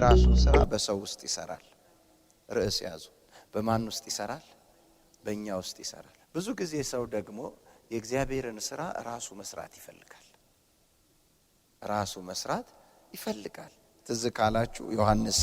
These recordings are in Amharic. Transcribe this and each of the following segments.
የራሱን ስራ በሰው ውስጥ ይሰራል። ርዕስ ያዙ። በማን ውስጥ ይሰራል? በእኛ ውስጥ ይሰራል። ብዙ ጊዜ ሰው ደግሞ የእግዚአብሔርን ስራ ራሱ መስራት ይፈልጋል። ራሱ መስራት ይፈልጋል። ትዝ ካላችሁ ዮሐንስ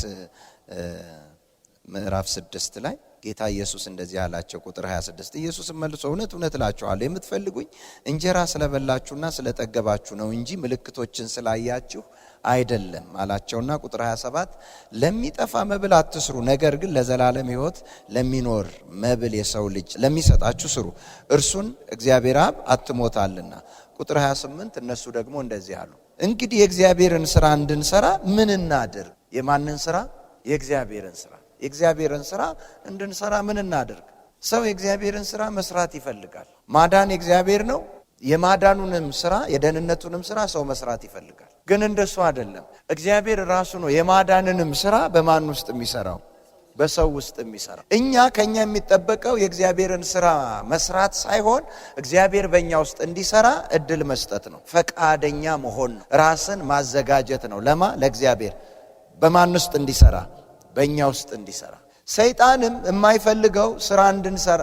ምዕራፍ 6 ላይ ጌታ ኢየሱስ እንደዚህ አላቸው። ቁጥር 26 ኢየሱስ መልሶ እውነት እውነት እላችኋለሁ የምትፈልጉኝ እንጀራ ስለበላችሁና ስለጠገባችሁ ነው እንጂ ምልክቶችን ስላያችሁ አይደለም አላቸውና ቁጥር 27 ለሚጠፋ መብል አትስሩ፣ ነገር ግን ለዘላለም ሕይወት ለሚኖር መብል የሰው ልጅ ለሚሰጣችሁ ስሩ፣ እርሱን እግዚአብሔር አብ አትሞታልና። ቁጥር 28 እነሱ ደግሞ እንደዚህ አሉ፣ እንግዲህ የእግዚአብሔርን ስራ እንድንሰራ ምን እናድርግ? የማንን ስራ? የእግዚአብሔርን ስራ። የእግዚአብሔርን ስራ እንድንሰራ ምን እናድርግ? ሰው የእግዚአብሔርን ስራ መስራት ይፈልጋል። ማዳን የእግዚአብሔር ነው። የማዳኑንም ስራ የደህንነቱንም ስራ ሰው መስራት ይፈልጋል። ግን እንደሱ አይደለም። እግዚአብሔር ራሱ ነው የማዳንንም ስራ በማን ውስጥ የሚሰራው? በሰው ውስጥ የሚሰራው። ከኛ የሚጠበቀው የእግዚአብሔርን ስራ መስራት ሳይሆን እግዚአብሔር በእኛ ውስጥ እንዲሰራ እድል መስጠት ነው። ፈቃደኛ መሆን ነው። ራስን ማዘጋጀት ነው። ለእግዚአብሔር በማን ውስጥ እንዲሰራ? በእኛ ውስጥ እንዲሰራ። ሰይጣንም የማይፈልገው ስራ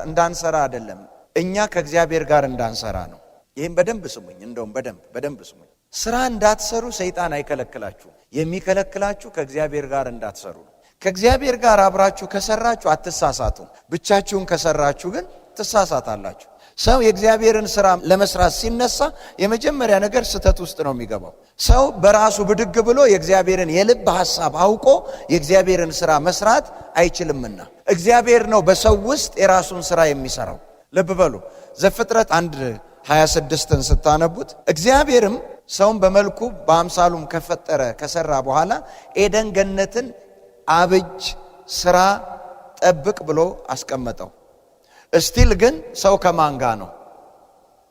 እንዳንሰራ አይደለም፣ እኛ ከእግዚአብሔር ጋር እንዳንሰራ ነው። ይህም በደንብ ስሙኝ። እንደውም በደንብ ስሙኝ። ስራ እንዳትሰሩ ሰይጣን አይከለክላችሁም። የሚከለክላችሁ ከእግዚአብሔር ጋር እንዳትሰሩ ነው። ከእግዚአብሔር ጋር አብራችሁ ከሰራችሁ አትሳሳቱም። ብቻችሁን ከሰራችሁ ግን ትሳሳታላችሁ። ሰው የእግዚአብሔርን ስራ ለመስራት ሲነሳ የመጀመሪያ ነገር ስተት ውስጥ ነው የሚገባው። ሰው በራሱ ብድግ ብሎ የእግዚአብሔርን የልብ ሐሳብ አውቆ የእግዚአብሔርን ስራ መስራት አይችልምና እግዚአብሔር ነው በሰው ውስጥ የራሱን ስራ የሚሰራው። ልብ በሉ። ዘፍጥረት 1:26ን ስታነቡት እግዚአብሔርም ሰውን በመልኩ በአምሳሉም ከሰራ በኋላ ኤደን ገነትን አብጅ፣ ስራ፣ ጠብቅ ብሎ አስቀመጠው። እስቲል ግን ሰው ከማን ጋር ነው?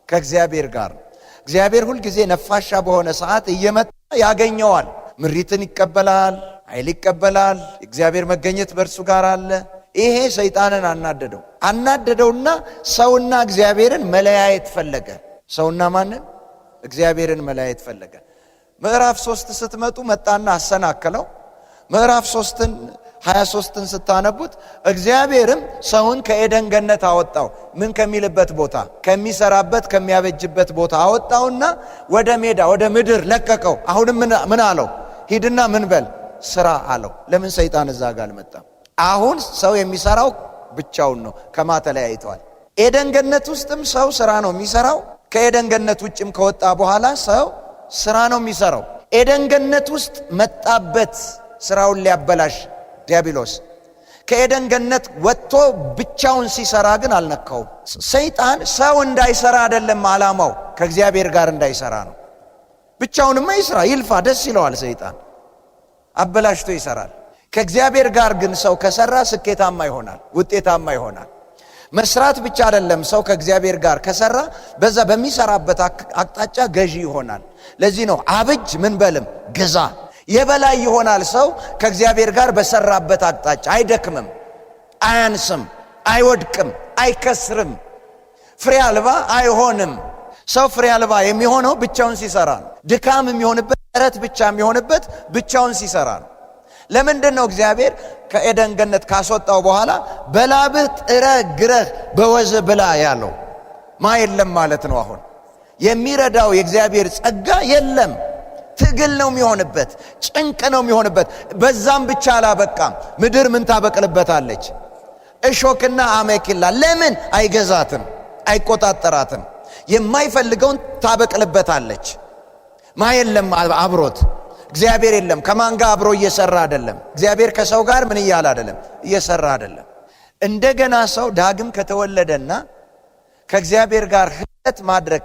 ከእግዚአብሔር ጋር ነው። እግዚአብሔር ሁል ጊዜ ነፋሻ በሆነ ሰዓት እየመጣ ያገኘዋል። ምሪትን ይቀበላል፣ ኃይል ይቀበላል። እግዚአብሔር መገኘት በእርሱ ጋር አለ። ይሄ ሰይጣንን አናደደውና ሰውና እግዚአብሔርን መለያየት ፈለገ። ሰውና ማንን? እግዚአብሔርን መለያየት ፈለገ። ምዕራፍ 3 ስትመጡ መጣና አሰናከለው። ምዕራፍ 23ን ስታነቡት እግዚአብሔርም ሰውን ከኤደን ገነት አወጣው። ምን ከሚልበት ቦታ? ከሚሰራበት ከሚያበጅበት ቦታ አወጣውና ወደ ሜዳ ወደ ምድር ለቀቀው። አሁንም ምን አለው? ሂድና ምን በል ስራ አለው። ለምን ሰይጣን እዛ ጋር አልመጣም? አሁን ሰው የሚሰራው ብቻውን ነው። ከማ ተለያይተዋል። ኤደን ገነት ውስጥም ሰው ስራ ነው የሚሰራው። ከኤደን ገነት ውጭም ከወጣ በኋላ ሰው ስራ ነው የሚሰራው። ኤደን ገነት ውስጥ መጣበት ስራውን ሊያበላሽ ዲያብሎስ። ከኤደን ገነት ወጥቶ ብቻውን ሲሰራ ግን አልነካውም። ሰይጣን ሰው እንዳይሰራ አይደለም ዓላማው፣ ከእግዚአብሔር ጋር እንዳይሰራ ነው። ብቻውንማ ይስራ ይልፋ፣ ደስ ይለዋል። ሰይጣን አበላሽቶ ይሰራል። ከእግዚአብሔር ጋር ግን ሰው ከሰራ ስኬታማ ይሆናል፣ ውጤታማ ይሆናል። መስራት ብቻ አይደለም፣ ሰው ከእግዚአብሔር ጋር ከሰራ በዛ በሚሰራበት አቅጣጫ ገዢ ይሆናል። ለዚህ ነው አብጅ ምን በልም ግዛ፣ የበላይ ይሆናል። ሰው ከእግዚአብሔር ጋር በሰራበት አቅጣጫ አይደክምም፣ አያንስም፣ አይወድቅም፣ አይከስርም፣ ፍሬ አልባ አይሆንም። ሰው ፍሬ አልባ የሚሆነው ብቻውን ሲሰራ ነው። ድካም የሚሆንበት፣ ጥረት ብቻ የሚሆንበት ብቻውን ሲሰራ ነው። ለምንድን ነው እግዚአብሔር ከኤደን ገነት ካስወጣው በኋላ በላብህ ጥረህ ግረህ በወዝህ ብላ ያለው? የለም ማለት ነው። አሁን የሚረዳው የእግዚአብሔር ጸጋ የለም። ትግል ነው የሚሆንበት፣ ጭንቅ ነው የሚሆንበት። በዛም ብቻ አላበቃም። ምድር ምን ታበቅልበታለች? እሾክና አሜኬላ። ለምን አይገዛትም? አይቆጣጠራትም። የማይፈልገውን ታበቅልበታለች። የለም አብሮት እግዚአብሔር የለም። ከማን ጋር አብሮ እየሰራ አይደለም። እግዚአብሔር ከሰው ጋር ምን እያለ አይደለም? እየሰራ አይደለም። እንደገና ሰው ዳግም ከተወለደና ከእግዚአብሔር ጋር ህብረት ማድረግ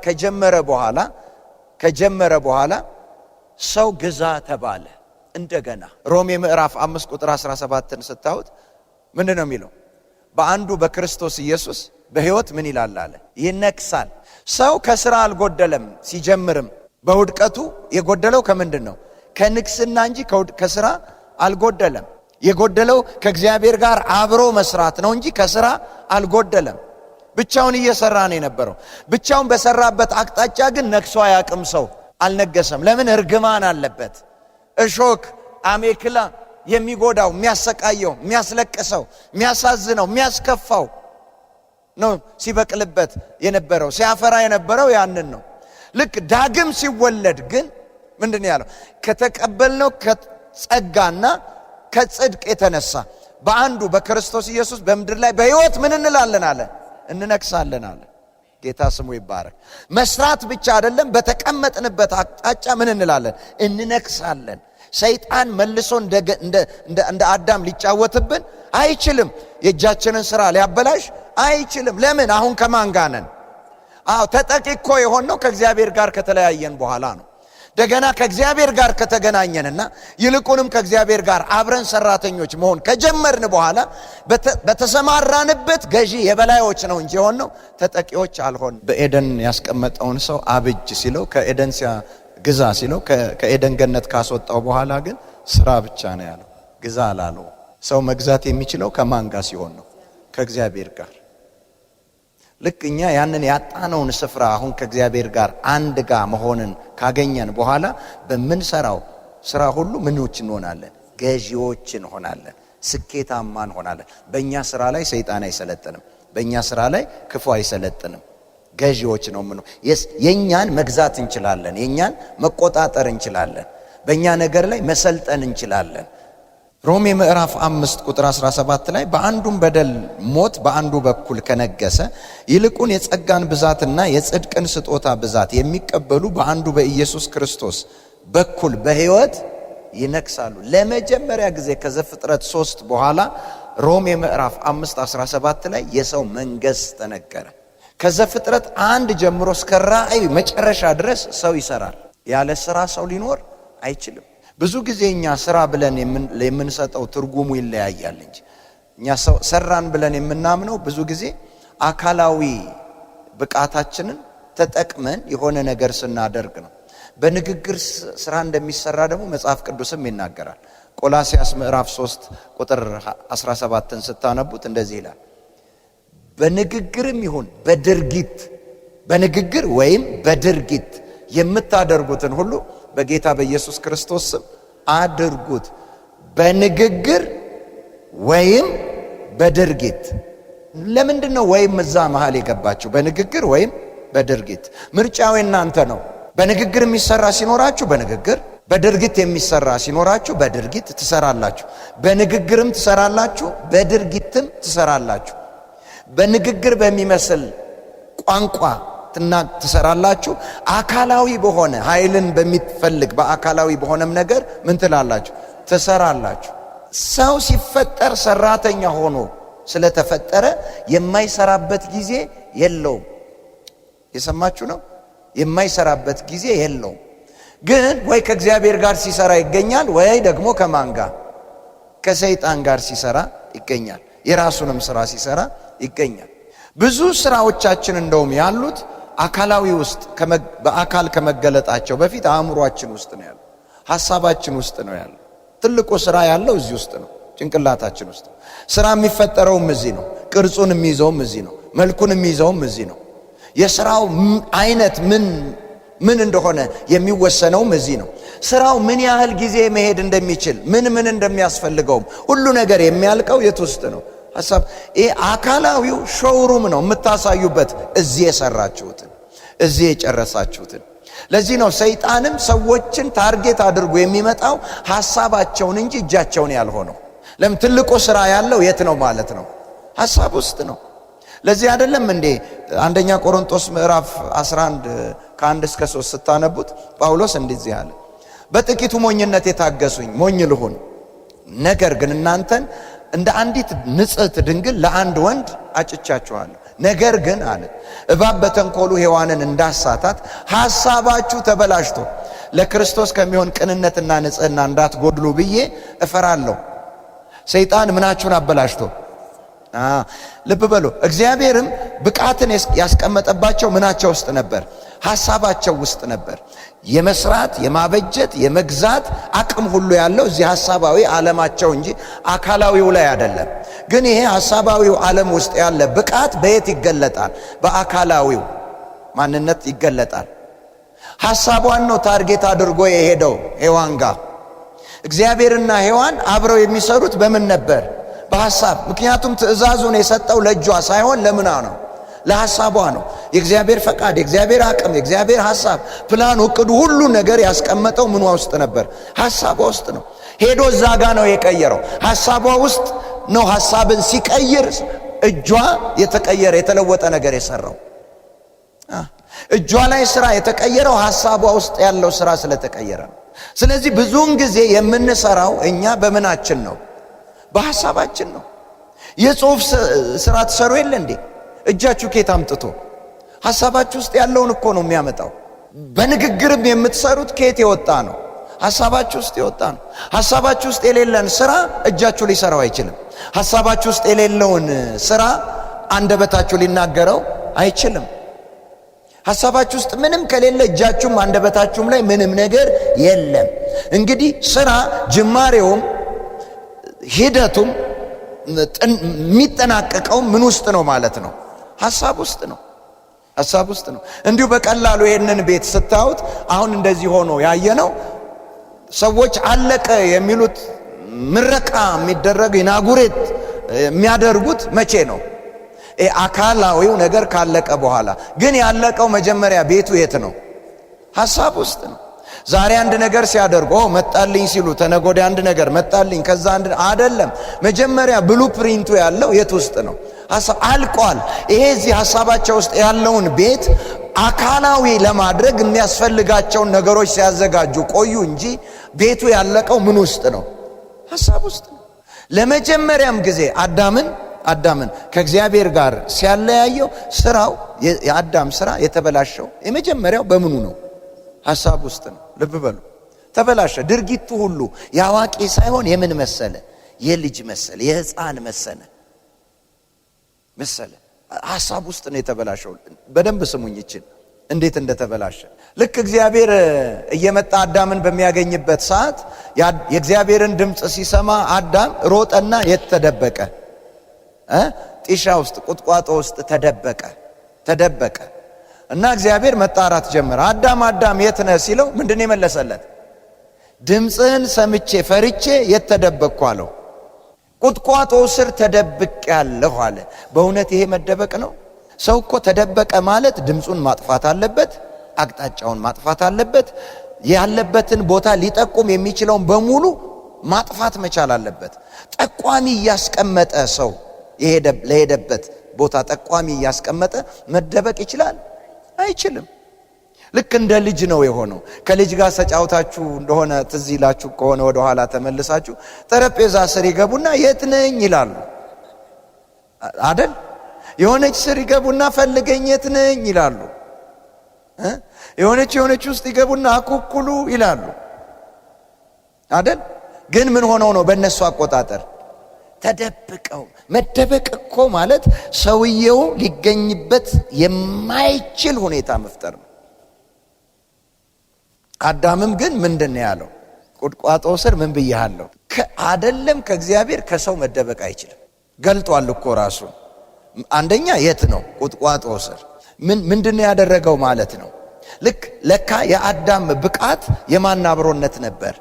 ከጀመረ በኋላ ሰው ግዛ ተባለ። እንደገና ሮሜ ምዕራፍ 5 ቁጥር 17ን ስታዩት ምንድን ነው የሚለው? በአንዱ በክርስቶስ ኢየሱስ በሕይወት ምን ይላል አለ? ይነክሳል። ሰው ከሥራ አልጎደለም። ሲጀምርም በውድቀቱ የጎደለው ከምንድን ነው? ከንክስና እንጂ ከሥራ አልጎደለም። የጎደለው ከእግዚአብሔር ጋር አብሮ መስራት ነው እንጂ ከሥራ አልጎደለም። ብቻውን እየሰራ ነው የነበረው። ብቻውን በሰራበት አቅጣጫ ግን ነክሶ አያውቅም። ሰው አልነገሰም። ለምን? እርግማን አለበት። እሾክ፣ አሜክላ፣ የሚጎዳው የሚያሰቃየው የሚያስለቅሰው የሚያሳዝነው የሚያስከፋው ነው ሲበቅልበት የነበረው ሲያፈራ የነበረው ያንን ነው። ልክ ዳግም ሲወለድ ግን ምንድነው ያለው? ከተቀበልነው ከጸጋና ከጽድቅ የተነሳ በአንዱ በክርስቶስ ኢየሱስ በምድር ላይ በሕይወት ምን እንላለን አለ? እንነግሳለን አለ። ጌታ ስሙ ይባረክ። መስራት ብቻ አይደለም፣ በተቀመጥንበት አቅጣጫ ምን እንላለን? እንነግሳለን። ሰይጣን መልሶ እንደ አዳም ሊጫወትብን አይችልም። የእጃችንን ሥራ ሊያበላሽ አይችልም። ለምን? አሁን ከማን ጋር ነን? ተጠቂ እኮ የሆነው ከእግዚአብሔር ጋር ከተለያየን በኋላ ነው። እንደገና ከእግዚአብሔር ጋር ከተገናኘንና ይልቁንም ከእግዚአብሔር ጋር አብረን ሰራተኞች መሆን ከጀመርን በኋላ በተሰማራንበት ገዢ የበላዮች ነው እንጂ የሆነው ተጠቂዎች አልሆን። በኤደን ያስቀመጠውን ሰው አብጅ ሲለው ከኤደን ግዛ ሲለው ከኤደን ገነት ካስወጣው በኋላ ግን ስራ ብቻ ነው ያለው፣ ግዛ አላለው። ሰው መግዛት የሚችለው ከማን ጋር ሲሆን ነው? ከእግዚአብሔር ጋር። ልክ እኛ ያንን ያጣነውን ስፍራ አሁን ከእግዚአብሔር ጋር አንድ ጋር መሆንን ካገኘን በኋላ በምንሰራው ስራ ሁሉ ምኖች እንሆናለን? ገዢዎች እንሆናለን፣ ስኬታማ እንሆናለን። በእኛ ስራ ላይ ሰይጣን አይሰለጥንም፣ በእኛ ስራ ላይ ክፉ አይሰለጥንም። ገዢዎች ነው ምን የኛን መግዛት እንችላለን፣ የኛን መቆጣጠር እንችላለን፣ በእኛ ነገር ላይ መሰልጠን እንችላለን። ሮሜ ምዕራፍ 5 ቁጥር 17 ላይ በአንዱም በደል ሞት በአንዱ በኩል ከነገሰ ይልቁን የጸጋን ብዛትና የጽድቅን ስጦታ ብዛት የሚቀበሉ በአንዱ በኢየሱስ ክርስቶስ በኩል በሕይወት ይነግሳሉ። ለመጀመሪያ ጊዜ ከዘፍጥረት 3 በኋላ ሮሜ ምዕራፍ 5:17 ላይ የሰው መንገስ ተነገረ። ከዘፍጥረት 1 ጀምሮ እስከ ራእይ መጨረሻ ድረስ ሰው ይሰራል። ያለ ስራ ሰው ሊኖር አይችልም። ብዙ ጊዜ እኛ ስራ ብለን የምንሰጠው ትርጉሙ ይለያያል እንጂ እኛ ሰራን ብለን የምናምነው ብዙ ጊዜ አካላዊ ብቃታችንን ተጠቅመን የሆነ ነገር ስናደርግ ነው። በንግግር ስራ እንደሚሰራ ደግሞ መጽሐፍ ቅዱስም ይናገራል። ቆላስይስ ምዕራፍ 3 ቁጥር 17ን ስታነቡት እንደዚህ ይላል፣ በንግግርም ይሁን በድርጊት በንግግር ወይም በድርጊት የምታደርጉትን ሁሉ በጌታ በኢየሱስ ክርስቶስ ስም አድርጉት። በንግግር ወይም በድርጊት። ለምንድነው ወይም እዛ መሃል የገባችሁ? በንግግር ወይም በድርጊት። ምርጫው እናንተ ነው። በንግግር የሚሰራ ሲኖራችሁ በንግግር፣ በድርጊት የሚሰራ ሲኖራችሁ በድርጊት ትሰራላችሁ። በንግግርም ትሰራላችሁ፣ በድርጊትም ትሰራላችሁ። በንግግር በሚመስል ቋንቋ ትሰራላችሁ። አካላዊ በሆነ ኃይልን በሚፈልግ በአካላዊ በሆነም ነገር ምን ትላላችሁ? ትሰራላችሁ። ሰው ሲፈጠር ሰራተኛ ሆኖ ስለተፈጠረ የማይሰራበት ጊዜ የለውም። የሰማችሁ ነው? የማይሰራበት ጊዜ የለውም። ግን ወይ ከእግዚአብሔር ጋር ሲሰራ ይገኛል፣ ወይ ደግሞ ከማን ጋር? ከሰይጣን ጋር ሲሰራ ይገኛል። የራሱንም ስራ ሲሰራ ይገኛል። ብዙ ስራዎቻችን እንደውም ያሉት አካላዊ ውስጥ በአካል ከመገለጣቸው በፊት አእምሮአችን ውስጥ ነው ያለው፣ ሐሳባችን ውስጥ ነው ያለው። ትልቁ ስራ ያለው እዚህ ውስጥ ነው፣ ጭንቅላታችን ውስጥ ነው። ስራ የሚፈጠረውም እዚህ ነው። ቅርጹን የሚይዘውም እዚህ ነው። መልኩን የሚይዘውም እዚህ ነው። የስራው አይነት ምን እንደሆነ የሚወሰነውም እዚህ ነው። ስራው ምን ያህል ጊዜ መሄድ እንደሚችል ምን እንደሚያስፈልገውም ሁሉ ነገር የሚያልቀው የት ውስጥ ነው? ሐሳብ። ይሄ አካላዊው ሾውሩም ነው የምታሳዩበት፣ እዚህ የሰራችሁትን እዚህ የጨረሳችሁትን። ለዚህ ነው ሰይጣንም ሰዎችን ታርጌት አድርጎ የሚመጣው ሐሳባቸውን እንጂ እጃቸውን ያልሆነው። ለምን? ትልቁ ስራ ያለው የት ነው ማለት ነው? ሐሳብ ውስጥ ነው። ለዚህ አይደለም እንዴ አንደኛ ቆሮንቶስ ምዕራፍ 11 ከ1 እስከ 3 ስታነቡት ጳውሎስ እንደዚህ አለ፣ በጥቂቱ ሞኝነት የታገሱኝ ሞኝ ልሁን፣ ነገር ግን እናንተን እንደ አንዲት ንጽሕት ድንግል ለአንድ ወንድ አጭቻችኋለሁ። ነገር ግን አለ እባብ በተንኮሉ ሔዋንን እንዳሳታት ሐሳባችሁ ተበላሽቶ ለክርስቶስ ከሚሆን ቅንነትና ንጽሕና እንዳትጎድሉ ብዬ እፈራለሁ። ሰይጣን ምናችሁን አበላሽቶ? ልብ በሉ። እግዚአብሔርም ብቃትን ያስቀመጠባቸው ምናቸው ውስጥ ነበር? ሐሳባቸው ውስጥ ነበር። የመስራት የማበጀት የመግዛት አቅም ሁሉ ያለው እዚህ ሐሳባዊ ዓለማቸው እንጂ አካላዊው ላይ አይደለም። ግን ይሄ ሐሳባዊው ዓለም ውስጥ ያለ ብቃት በየት ይገለጣል? በአካላዊው ማንነት ይገለጣል። ሐሳቧን ነው ታርጌት አድርጎ የሄደው ሔዋን ጋር። እግዚአብሔርና ሔዋን አብረው የሚሰሩት በምን ነበር? በሐሳብ። ምክንያቱም ትእዛዙን የሰጠው ለእጇ ሳይሆን ለምኗ ነው? ለሐሳቧ ነው። የእግዚአብሔር ፈቃድ፣ የእግዚአብሔር አቅም፣ የእግዚአብሔር ሐሳብ፣ ፕላኑ፣ እቅዱ ሁሉ ነገር ያስቀመጠው ምኗ ውስጥ ነበር? ሐሳቧ ውስጥ ነው። ሄዶ እዛ ጋ ነው የቀየረው። ሐሳቧ ውስጥ ነው ሐሳብን ሲቀይር እጇ የተቀየረ የተለወጠ ነገር የሰራው። እጇ ላይ ስራ የተቀየረው ሐሳቧ ውስጥ ያለው ስራ ስለተቀየረ ነው። ስለዚህ ብዙውን ጊዜ የምንሰራው እኛ በምናችን ነው? በሐሳባችን ነው። የጽሑፍ ስራ ትሰሩ የለ እንዴ? እጃችሁ ከየት አምጥቶ? ሐሳባችሁ ውስጥ ያለውን እኮ ነው የሚያመጣው። በንግግርም የምትሰሩት ከየት የወጣ ነው? ሐሳባችሁ ውስጥ የወጣ ነው። ሐሳባችሁ ውስጥ የሌለን ስራ እጃችሁ ሊሰራው አይችልም። ሐሳባችሁ ውስጥ የሌለውን ስራ አንደበታችሁ ሊናገረው አይችልም። ሐሳባችሁ ውስጥ ምንም ከሌለ እጃችሁም አንደበታችሁም ላይ ምንም ነገር የለም። እንግዲህ ስራ ጅማሬውም ሂደቱም የሚጠናቀቀው ምን ውስጥ ነው ማለት ነው? ሐሳብ ውስጥ ነው። ሐሳብ ውስጥ ነው። እንዲሁ በቀላሉ ይሄንን ቤት ስታዩት አሁን እንደዚህ ሆኖ ያየነው ሰዎች አለቀ የሚሉት ምረቃ የሚደረግ ኢናጉሬት የሚያደርጉት መቼ ነው? አካላዊው ነገር ካለቀ በኋላ። ግን ያለቀው መጀመሪያ ቤቱ የት ነው? ሐሳብ ውስጥ ነው። ዛሬ አንድ ነገር ሲያደርጉ መጣልኝ ሲሉ ተነጎዳ አንድ ነገር መጣልኝ ከዛ አንድ አይደለም። መጀመሪያ ብሉ ፕሪንቱ ያለው የት ውስጥ ነው? ሐሳብ አልቋል። ይሄ እዚህ ሐሳባቸው ውስጥ ያለውን ቤት አካላዊ ለማድረግ የሚያስፈልጋቸውን ነገሮች ሲያዘጋጁ ቆዩ እንጂ ቤቱ ያለቀው ምን ውስጥ ነው? ሐሳብ ውስጥ ነው። ለመጀመሪያም ጊዜ አዳምን ከእግዚአብሔር ጋር ሲያለያየው ስራው የአዳም ስራ የተበላሸው የመጀመሪያው በምኑ ነው? ሐሳብ ውስጥ ነው። ልብ በሉ። ተበላሸ። ድርጊቱ ሁሉ ያዋቂ ሳይሆን የምን መሰለ? የልጅ መሰለ፣ የሕፃን መሰለ። ሐሳብ ውስጥ ነው የተበላሸው። በደንብ ስሙኝ ይችን እንዴት እንደተበላሸ። ልክ እግዚአብሔር እየመጣ አዳምን በሚያገኝበት ሰዓት የእግዚአብሔርን ድምፅ ሲሰማ አዳም ሮጠና የት ተደበቀ? ጢሻ ውስጥ ቁጥቋጦ ውስጥ ተደበቀ። እና እግዚአብሔር መጣራት ጀመረ። አዳም የት ነህ ሲለው ምንድነው የመለሰለት? ድምፅህን ሰምቼ ፈርቼ የት ተደበቅኩ አለው። ቁጥቋጦ ስር ተደብቄአለሁ አለ። በእውነት ይሄ መደበቅ ነው? ሰው እኮ ተደበቀ ማለት ድምፁን ማጥፋት አለበት፣ አቅጣጫውን ማጥፋት አለበት፣ ያለበትን ቦታ ሊጠቁም የሚችለውን በሙሉ ማጥፋት መቻል አለበት። ጠቋሚ እያስቀመጠ ሰው ለሄደበት ቦታ ጠቋሚ እያስቀመጠ መደበቅ ይችላል? አይችልም። ልክ እንደ ልጅ ነው የሆነው። ከልጅ ጋር ተጫውታችሁ እንደሆነ ትዝ ይላችሁ ከሆነ ወደ ኋላ ተመልሳችሁ ጠረጴዛ ስር ይገቡና የት ነኝ ይላሉ አይደል? የሆነች ስር ይገቡና ፈልገኝ የት ነኝ ይላሉ። የሆነች ውስጥ ይገቡና አኩኩሉ ይላሉ አይደል? ግን ምን ሆነው ነው? በእነሱ አቆጣጠር ተደብቀው። መደበቅ እኮ ማለት ሰውየው ሊገኝበት የማይችል ሁኔታ መፍጠር ነው። አዳምም ግን ምንድነው ያለው? ቁጥቋጦ ስር ምን ብያለሁ? አይደለም ከእግዚአብሔር ከሰው መደበቅ አይችልም። ገልጧል እኮ ራሱ። አንደኛ የት ነው? ቁጥቋጦ ስር። ምንድነው ያደረገው ማለት ነው? ለካ የአዳም ብቃት የማን አብሮነት ነበር?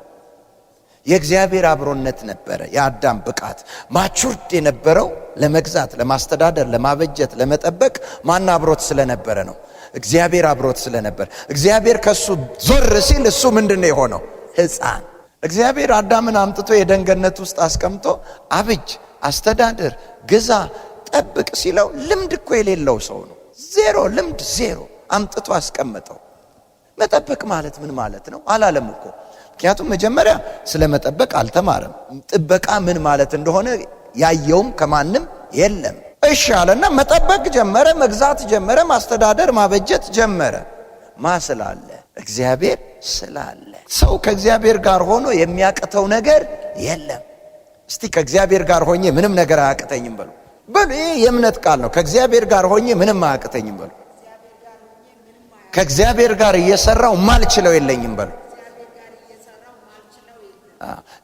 የእግዚአብሔር አብሮነት ነበረ። የአዳም ብቃት ማቹርድ የነበረው ለመግዛት፣ ለማስተዳደር፣ ለማበጀት፣ ለመጠበቅ ማን አብሮት ስለነበረ ነው? እግዚአብሔር አብሮት ስለነበር። እግዚአብሔር ከሱ ዞር ሲል እሱ ምንድነው የሆነው? ሕፃን። እግዚአብሔር አዳምን አምጥቶ የደንገነት ውስጥ አስቀምጦ አብጅ፣ አስተዳደር፣ ግዛ፣ ጠብቅ ሲለው ልምድ እኮ የሌለው ሰው ነው። ልምድ ዜሮ አምጥቶ አስቀመጠው። መጠበቅ ማለት ምን ማለት ነው አላለም እኮ። ምክንያቱም መጀመሪያ ስለመጠበቅ አልተማረም። ጥበቃ ምን ማለት እንደሆነ ያየውም ከማንም የለም። እሺ አለና መጠበቅ ጀመረ፣ መግዛት ጀመረ፣ ማስተዳደር፣ ማበጀት ጀመረ። ስላለ? እግዚአብሔር ስላለ። ሰው ከእግዚአብሔር ጋር ሆኖ የሚያቅተው ነገር የለም። እስቲ ከእግዚአብሔር ጋር ሆኜ ምንም ነገር አያቅተኝም በሉ። ይሄ የእምነት ቃል ነው። ከእግዚአብሔር ጋር ሆኜ ምንም አያቅተኝም በሉ። ከእግዚአብሔር ጋር እየሰራው ማልችለው የለኝም በሉ።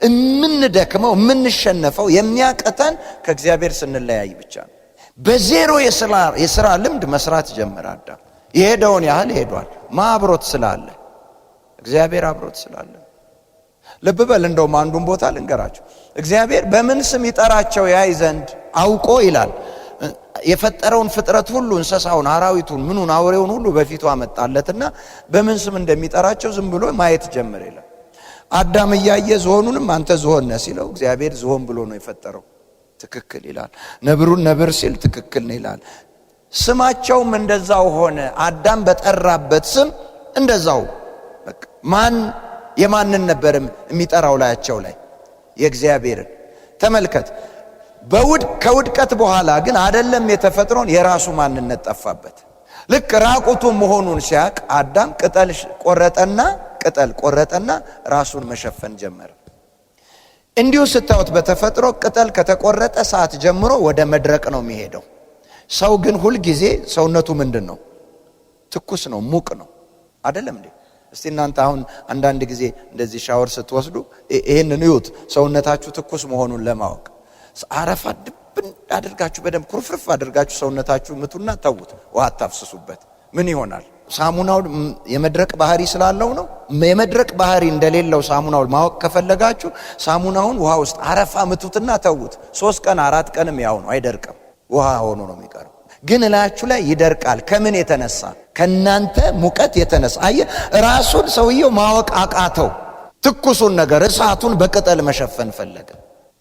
የምንደክመው የምንሸነፈው የሚያቀተን ከእግዚአብሔር ስንለያይ ብቻ ነው። በዜሮ የሥራ ልምድ መስራት ጀመረ አዳም። የሄደውን ያህል ሄዷል። አብሮት ስላለ? እግዚአብሔር አብሮት ስላለ። ልብ በል እንደውም አንዱን ቦታ ልንገራችሁ። እግዚአብሔር በምን ስም ይጠራቸው ያይ ዘንድ አውቆ ይላል የፈጠረውን ፍጥረት ሁሉ እንስሳውን፣ አራዊቱን፣ ምኑን፣ አውሬውን ሁሉ በፊቱ አመጣለትና በምን ስም እንደሚጠራቸው ዝም ብሎ ማየት ጀመረ ይላል። አዳም እያየ ዝሆኑንም አንተ ዝሆን ነህ ሲለው እግዚአብሔር ዝሆን ብሎ ነው የፈጠረው። ትክክል ይላል። ነብሩን ነብር ሲል ትክክል ነው ይላል። ስማቸውም እንደዛው ሆነ። አዳም በጠራበት ስም እንደዛው በቃ ማን የማንን ነበር የሚጠራው? ላያቸው ላይ የእግዚአብሔርን። ተመልከት። ከውድቀት በኋላ ግን አይደለም የተፈጥሮን የራሱ ማንነት ጠፋበት። ልክ ራቁቱ መሆኑን ሲያቅ አዳም ቅጠል ቆረጠና ራሱን መሸፈን ጀመረ። እንዲሁ ስታዩት በተፈጥሮ ቅጠል ከተቆረጠ ሰዓት ጀምሮ ወደ መድረቅ ነው የሚሄደው። ሰው ግን ሁል ጊዜ ሰውነቱ ምንድነው? ትኩስ ነው፣ ሙቅ ነው። አይደለም እንዴ? እስቲ እናንተ አሁን አንዳንድ ጊዜ እንደዚህ ሻወር ስትወስዱ ይሄንን እዩት፣ ሰውነታችሁ ትኩስ መሆኑን ለማወቅ አረፋ ድብን አድርጋችሁ በደም ኩርፍርፍ አድርጋችሁ ሰውነታችሁ ምቱና ተውት፣ ውሃ አታፍስሱበት። ምን ይሆናል? ሳሙናው የመድረቅ ባህሪ ስላለው ነው። የመድረቅ ባህሪ እንደሌለው ሳሙናው ማወቅ ከፈለጋችሁ ሳሙናውን ውሃ ውስጥ አረፋ ምቱትና ተውት። 3 ቀን 4 ቀንም ያው ነው፣ አይደርቅም። ውሃ ሆኖ ነው የሚቀረው። ግን እላችሁ ላይ ይደርቃል። ከምን የተነሳ? ከናንተ ሙቀት የተነሳ። አየ ራሱን ሰውየው ማወቅ አቃተው። ትኩሱን ነገር እሳቱን በቅጠል መሸፈን ፈለገ።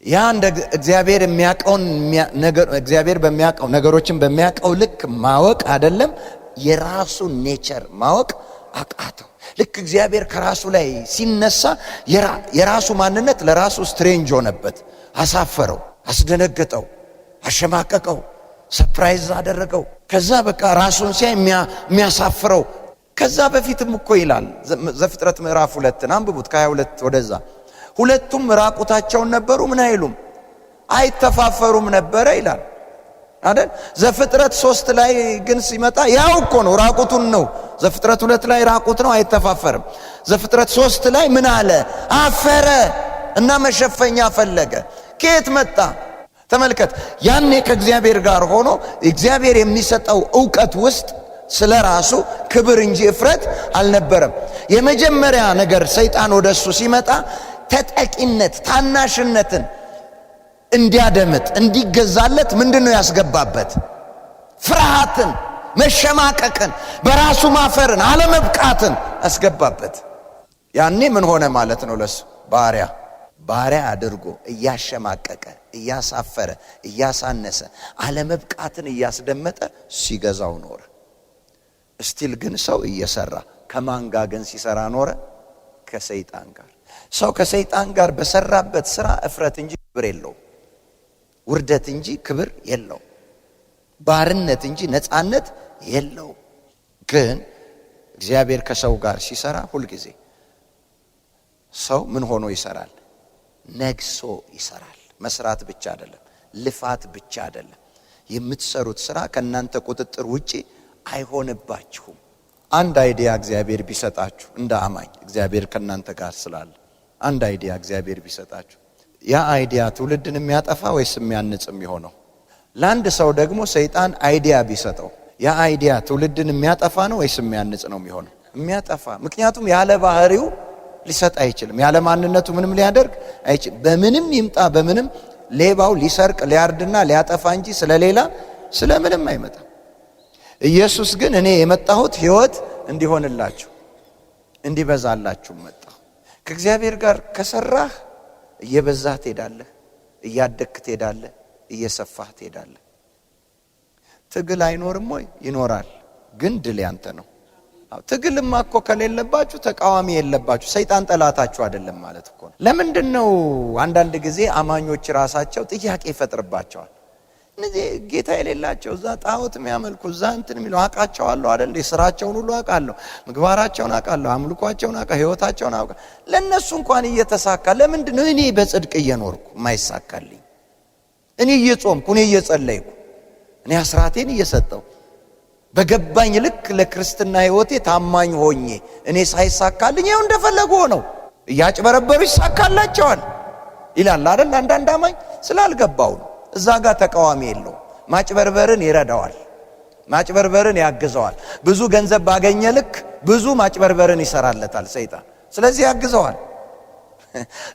ያ እንደ እግዚአብሔር የሚያቀውን እግዚአብሔር በሚያቀው ነገሮችን በሚያቀው ልክ ማወቅ አይደለም፣ የራሱን ኔቸር ማወቅ አቃተው። ልክ እግዚአብሔር ከራሱ ላይ ሲነሳ የራሱ ማንነት ለራሱ ስትሬንጅ ሆነበት፣ አሳፈረው፣ አስደነገጠው፣ አሸማቀቀው፣ ሰርፕራይዝ አደረገው። ከዛ በቃ ራሱን ሲያይ የሚያሳፍረው። ከዛ በፊትም እኮ ይላል ዘፍጥረት ምዕራፍ 2 አንብቡት፣ ከ22 ወደዛ ሁለቱም ራቁታቸውን ነበሩ፣ ምን አይሉም፣ አይተፋፈሩም ነበረ ይላል አይደል? ዘፍጥረት 3 ላይ ግን ሲመጣ ያው እኮ ነው፣ ራቁቱን ነው። ዘፍጥረት 2 ላይ ራቁት ነው፣ አይተፋፈርም። ዘፍጥረት 3 ላይ ምን አለ? አፈረ እና መሸፈኛ ፈለገ። ከየት መጣ? ተመልከት። ያኔ ከእግዚአብሔር ጋር ሆኖ እግዚአብሔር የሚሰጠው ዕውቀት ውስጥ ስለ ራሱ ክብር እንጂ እፍረት አልነበረም። የመጀመሪያ ነገር ሰይጣን ወደሱ ሲመጣ ተጠቂነት፣ ታናሽነትን እንዲያደምጥ እንዲገዛለት ምንድነው ያስገባበት? ፍርሃትን፣ መሸማቀቅን፣ በራሱ ማፈርን፣ አለመብቃትን አስገባበት። ያኔ ምን ሆነ ማለት ነው? ለሱ ባሪያ አድርጎ እያሸማቀቀ፣ እያሳፈረ፣ እያሳነሰ፣ አለመብቃትን እያስደመጠ ሲገዛው ኖረ። እስቲል ግን ሰው እየሰራ ከማን ጋር ግን ሲሰራ ኖረ? ከሰይጣን ጋር። ሰው ከሰይጣን ጋር በሰራበት ስራ እፍረት እንጂ ክብር የለው፣ ውርደት እንጂ ክብር የለው፣ ባርነት እንጂ ነፃነት የለው። ግን እግዚአብሔር ከሰው ጋር ሲሰራ ሁልጊዜ ሰው ምን ሆኖ ይሰራል? ነግሶ ይሰራል። መስራት ብቻ አይደለም፣ ልፋት ብቻ አይደለም። የምትሰሩት ስራ ከናንተ ቁጥጥር ውጪ አይሆንባችሁም። አንድ አይዲያ እግዚአብሔር ቢሰጣችሁ እንደ አማኝ፣ እግዚአብሔር ከናንተ ጋር ስላለ አንድ አይዲያ እግዚአብሔር ቢሰጣችሁ፣ ያ አይዲያ ትውልድን የሚያጠፋ ወይስ የሚያንጽ የሚሆነው? ለአንድ ሰው ደግሞ ሰይጣን አይዲያ ቢሰጠው ያ አይዲያ ትውልድን የሚያጠፋ ነው ወይስ የሚያንጽ ነው የሚሆነው? የሚያጠፋ። ምክንያቱም ያለ ባህሪው ሊሰጥ አይችልም። ያለ ማንነቱ ምንም ሊያደርግ አይችልም። በምንም ይምጣ በምንም ሌባው ሊሰርቅ ሊያርድና ሊያጠፋ እንጂ ስለሌላ ስለምንም አይመጣም። ኢየሱስ ግን እኔ የመጣሁት ሕይወት እንዲሆንላችሁ እንዲበዛላችሁ መጣሁ። ከእግዚአብሔር ጋር ከሰራህ እየበዛህ ትሄዳለህ፣ እያደግክ ትሄዳለህ፣ እየሰፋህ ትሄዳለህ። ትግል አይኖርም ወይ? ይኖራል። ግን ድል ያንተ ነው። ትግልማ እኮ ከሌለባችሁ ተቃዋሚ የለባችሁ። ሰይጣን ጠላታችሁ አይደለም ማለት እኮ ነው። ለምንድነው አንዳንድ ጊዜ አማኞች ራሳቸው ጥያቄ ይፈጥርባቸዋል? እነዚህ ጌታ የሌላቸው እዛ ጣዖት የሚያመልኩ እዛ እንትን የሚለው አውቃቸዋለሁ አይደል? ስራቸውን ሁሉ አውቃለሁ፣ ምግባራቸውን አውቃለሁ፣ አምልኳቸውን አውቃለሁ፣ ህይወታቸውን አውቃለሁ። ለነሱ እንኳን እየተሳካ ለምንድነው እኔ በጽድቅ እየኖርኩ የማይሳካልኝ? እኔ እየጾምኩ፣ እኔ እየጸለይኩ፣ እኔ አስራቴን እየሰጠው በገባኝ ልክ ለክርስትና ህይወቴ ታማኝ ሆኜ እኔ ሳይሳካልኝ ይኸው እንደፈለጉ ሆነው እያጭበረበሩ ይሳካላቸዋል ይላል አይደል? አንዳንድ አማኝ ስላልገባው ነው። እዛ ጋር ተቃዋሚ የለው። ማጭበርበርን ይረዳዋል፣ ማጭበርበርን ያግዘዋል። ብዙ ገንዘብ ባገኘ ልክ ብዙ ማጭበርበርን ይሰራለታል ሰይጣን። ስለዚህ ያግዘዋል።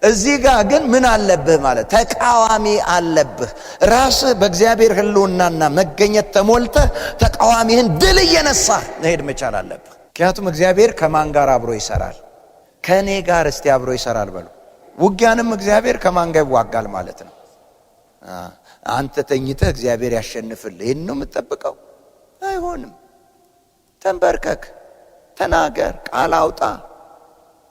እዚህ ጋር ግን ምን አለብህ ማለት ተቃዋሚ አለብህ። ራስህ በእግዚአብሔር ሕልውናና መገኘት ተሞልተህ ተቃዋሚህን ድል እየነሳህ መሄድ መቻል አለብህ። ምክንያቱም እግዚአብሔር ከማን ጋር አብሮ ይሰራል? ከኔ ጋር እስቲ አብሮ ይሰራል በሉ። ውጊያንም እግዚአብሔር ከማን ጋር ይዋጋል ማለት ነው። አንተ ተኝተህ እግዚአብሔር ያሸንፍልህ ይሄን ነው የምትጠብቀው? አይሆንም። ተንበርከክ፣ ተናገር፣ ቃል አውጣ።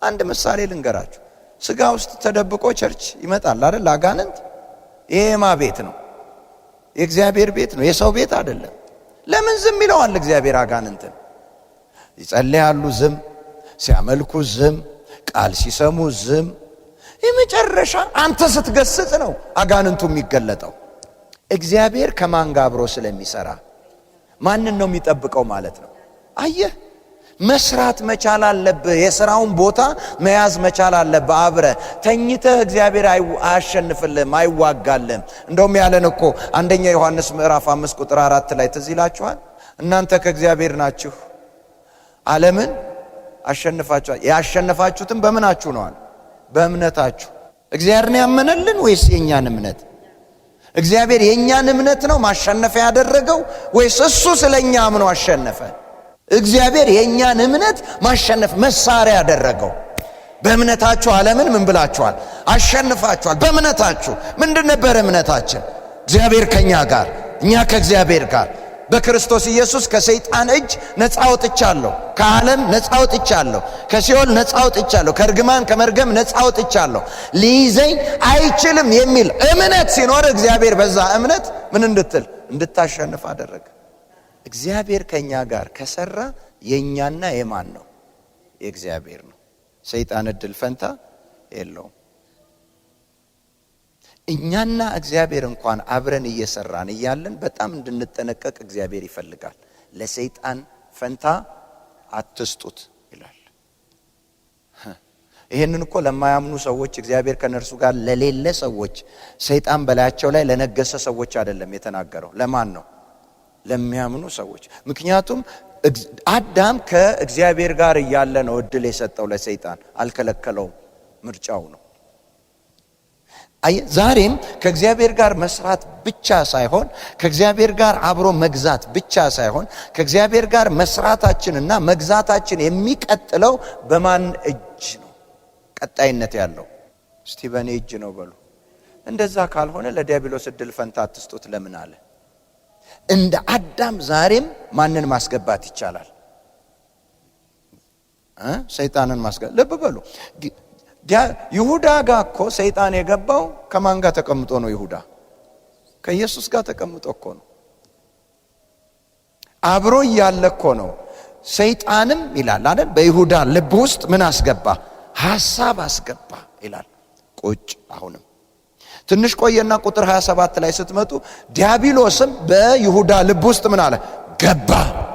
አንድ ምሳሌ ልንገራችሁ። ስጋ ውስጥ ተደብቆ ቸርች ይመጣል አይደል? አጋንንት። ይሄማ ቤት ነው፣ የእግዚአብሔር ቤት ነው፣ የሰው ቤት አይደለም። ለምን ዝም ይለዋል እግዚአብሔር አጋንንትን? ይጸልያሉ ዝም፣ ሲያመልኩ ዝም፣ ቃል ሲሰሙ ዝም። የመጨረሻ አንተ ስትገስጽ ነው አጋንንቱ የሚገለጠው። እግዚአብሔር ከማን ጋር አብሮ ስለሚሰራ ማንን ነው የሚጠብቀው ማለት ነው? አየህ፣ መስራት መቻል አለብህ። የሥራውን ቦታ መያዝ መቻል አለብህ። አብረ ተኝተህ እግዚአብሔር አያሸንፍልህም፣ አይዋጋልህም። እንደውም ያለን እኮ አንደኛ ዮሐንስ ምዕራፍ 5 ቁጥር 4 ላይ ትዝ ይላችኋል። እናንተ ከእግዚአብሔር ናችሁ፣ ዓለምን አሸንፋችኋል። ያሸነፋችሁትም በምናችሁ ነዋል? በእምነታችሁ። እግዚአብሔርን ያመነልን ወይስ የኛን እምነት? እግዚአብሔር የኛን እምነት ነው ማሸነፊያ ያደረገው ወይስ እሱ ስለኛ አምኖ አሸነፈ? እግዚአብሔር የኛን እምነት ማሸነፍ መሳሪያ ያደረገው። በእምነታችሁ ዓለምን ምን ብላችኋል? አሸንፋችኋል። በእምነታችሁ ምንድን ነበር እምነታችን? እግዚአብሔር ከኛ ጋር፣ እኛ ከእግዚአብሔር ጋር። በክርስቶስ ኢየሱስ ከሰይጣን እጅ ነፃ ወጥቻለሁ፣ ከዓለም ነፃ ወጥቻለሁ፣ ከሲኦል ነፃ ወጥቻለሁ፣ ከርግማን ከመርገም ነፃ ወጥቻለሁ፣ ሊይዘኝ አይችልም የሚል እምነት ሲኖር እግዚአብሔር በዛ እምነት ምን እንድትል እንድታሸንፍ አደረገ። እግዚአብሔር ከኛ ጋር ከሰራ የኛና የማን ነው? የእግዚአብሔር ነው። ሰይጣን እድል ፈንታ የለውም። እኛና እግዚአብሔር እንኳን አብረን እየሰራን እያለን በጣም እንድንጠነቀቅ እግዚአብሔር ይፈልጋል። ለሰይጣን ፈንታ አትስጡት ይላል። ይሄንን እኮ ለማያምኑ ሰዎች፣ እግዚአብሔር ከነርሱ ጋር ለሌለ ሰዎች፣ ሰይጣን በላያቸው ላይ ለነገሰ ሰዎች አይደለም የተናገረው። ለማን ነው? ለሚያምኑ ሰዎች። ምክንያቱም አዳም ከእግዚአብሔር ጋር እያለ ነው እድል የሰጠው ለሰይጣን፣ አልከለከለውም። ምርጫው ነው። ዛሬም ከእግዚአብሔር ጋር መስራት ብቻ ሳይሆን፣ ከእግዚአብሔር ጋር አብሮ መግዛት ብቻ ሳይሆን፣ ከእግዚአብሔር ጋር መስራታችንና መግዛታችን የሚቀጥለው በማን እጅ ነው ቀጣይነት ያለው? እስቲ በእኔ እጅ ነው በሉ። እንደዛ ካልሆነ ለዲያብሎስ እድል ፈንታ አትስጡት ለምን አለ? እንደ አዳም ዛሬም ማንን ማስገባት ይቻላል? ሰይጣንን ማስገባት። ልብ በሉ፣ ይሁዳ ጋር እኮ ሰይጣን የገባው ከማን ጋር ተቀምጦ ነው? ይሁዳ ከኢየሱስ ጋር ተቀምጦ እኮ ነው። አብሮ እያለ እኮ ነው። ሰይጣንም ይላል አይደል በይሁዳ ልብ ውስጥ ምን አስገባ? ሐሳብ አስገባ ይላል። ቁጭ አሁንም ትንሽ ቆየና ቁጥር 27 ላይ ስትመጡ ዲያብሎስም በይሁዳ ልብ ውስጥ ምን አለ? ገባ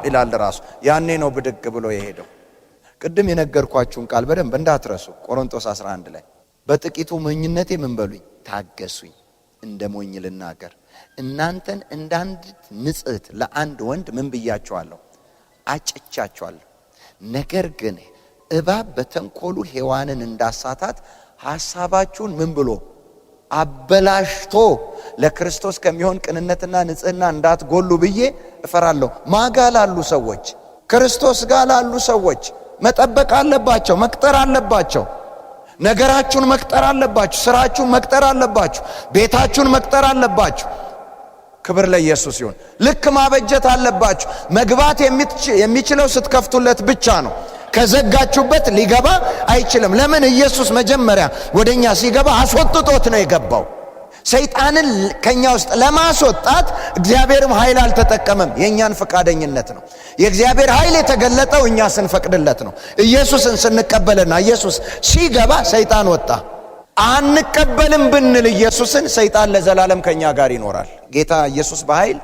ይላል ራሱ። ያኔ ነው ብድግ ብሎ የሄደው። ቅድም የነገርኳችሁን ቃል በደንብ እንዳትረሱ። ቆሮንቶስ 11 ላይ በጥቂቱ ሞኝነቴ ምን በሉኝ? ታገሱኝ፣ እንደ ሞኝ ልናገር። እናንተን እንዳንድ ንጽሕት ለአንድ ወንድ ምን ብያችኋለሁ? አጭቻችኋለሁ። ነገር ግን እባብ በተንኮሉ ሔዋንን እንዳሳታት ሐሳባችሁን ምን ብሎ አበላሽቶ ለክርስቶስ ከሚሆን ቅንነትና ንጽሕና እንዳትጎሉ ብዬ እፈራለሁ። ማጋ ላሉ ሰዎች፣ ክርስቶስ ጋር ላሉ ሰዎች መጠበቅ አለባቸው፣ መቅጠር አለባቸው። ነገራችሁን መቅጠር አለባችሁ፣ ስራችሁን መቅጠር አለባችሁ፣ ቤታችሁን መቅጠር አለባችሁ። ክብር ለኢየሱስ ይሁን። ልክ ማበጀት አለባችሁ። መግባት የሚችለው ስትከፍቱለት ብቻ ነው። ከዘጋችሁበት ሊገባ አይችልም። ለምን? ኢየሱስ መጀመሪያ ወደኛ ሲገባ አስወጥቶት ነው የገባው። ሰይጣንን ከኛ ውስጥ ለማስወጣት እግዚአብሔርም ኃይል አልተጠቀመም። የኛን ፈቃደኝነት ነው። የእግዚአብሔር ኃይል የተገለጠው እኛ ስንፈቅድለት ነው። ኢየሱስን ስንቀበልና ኢየሱስ ሲገባ ሰይጣን ወጣ። አንቀበልም ብንል ኢየሱስን ሰይጣን ለዘላለም ከኛ ጋር ይኖራል። ጌታ ኢየሱስ በኃይል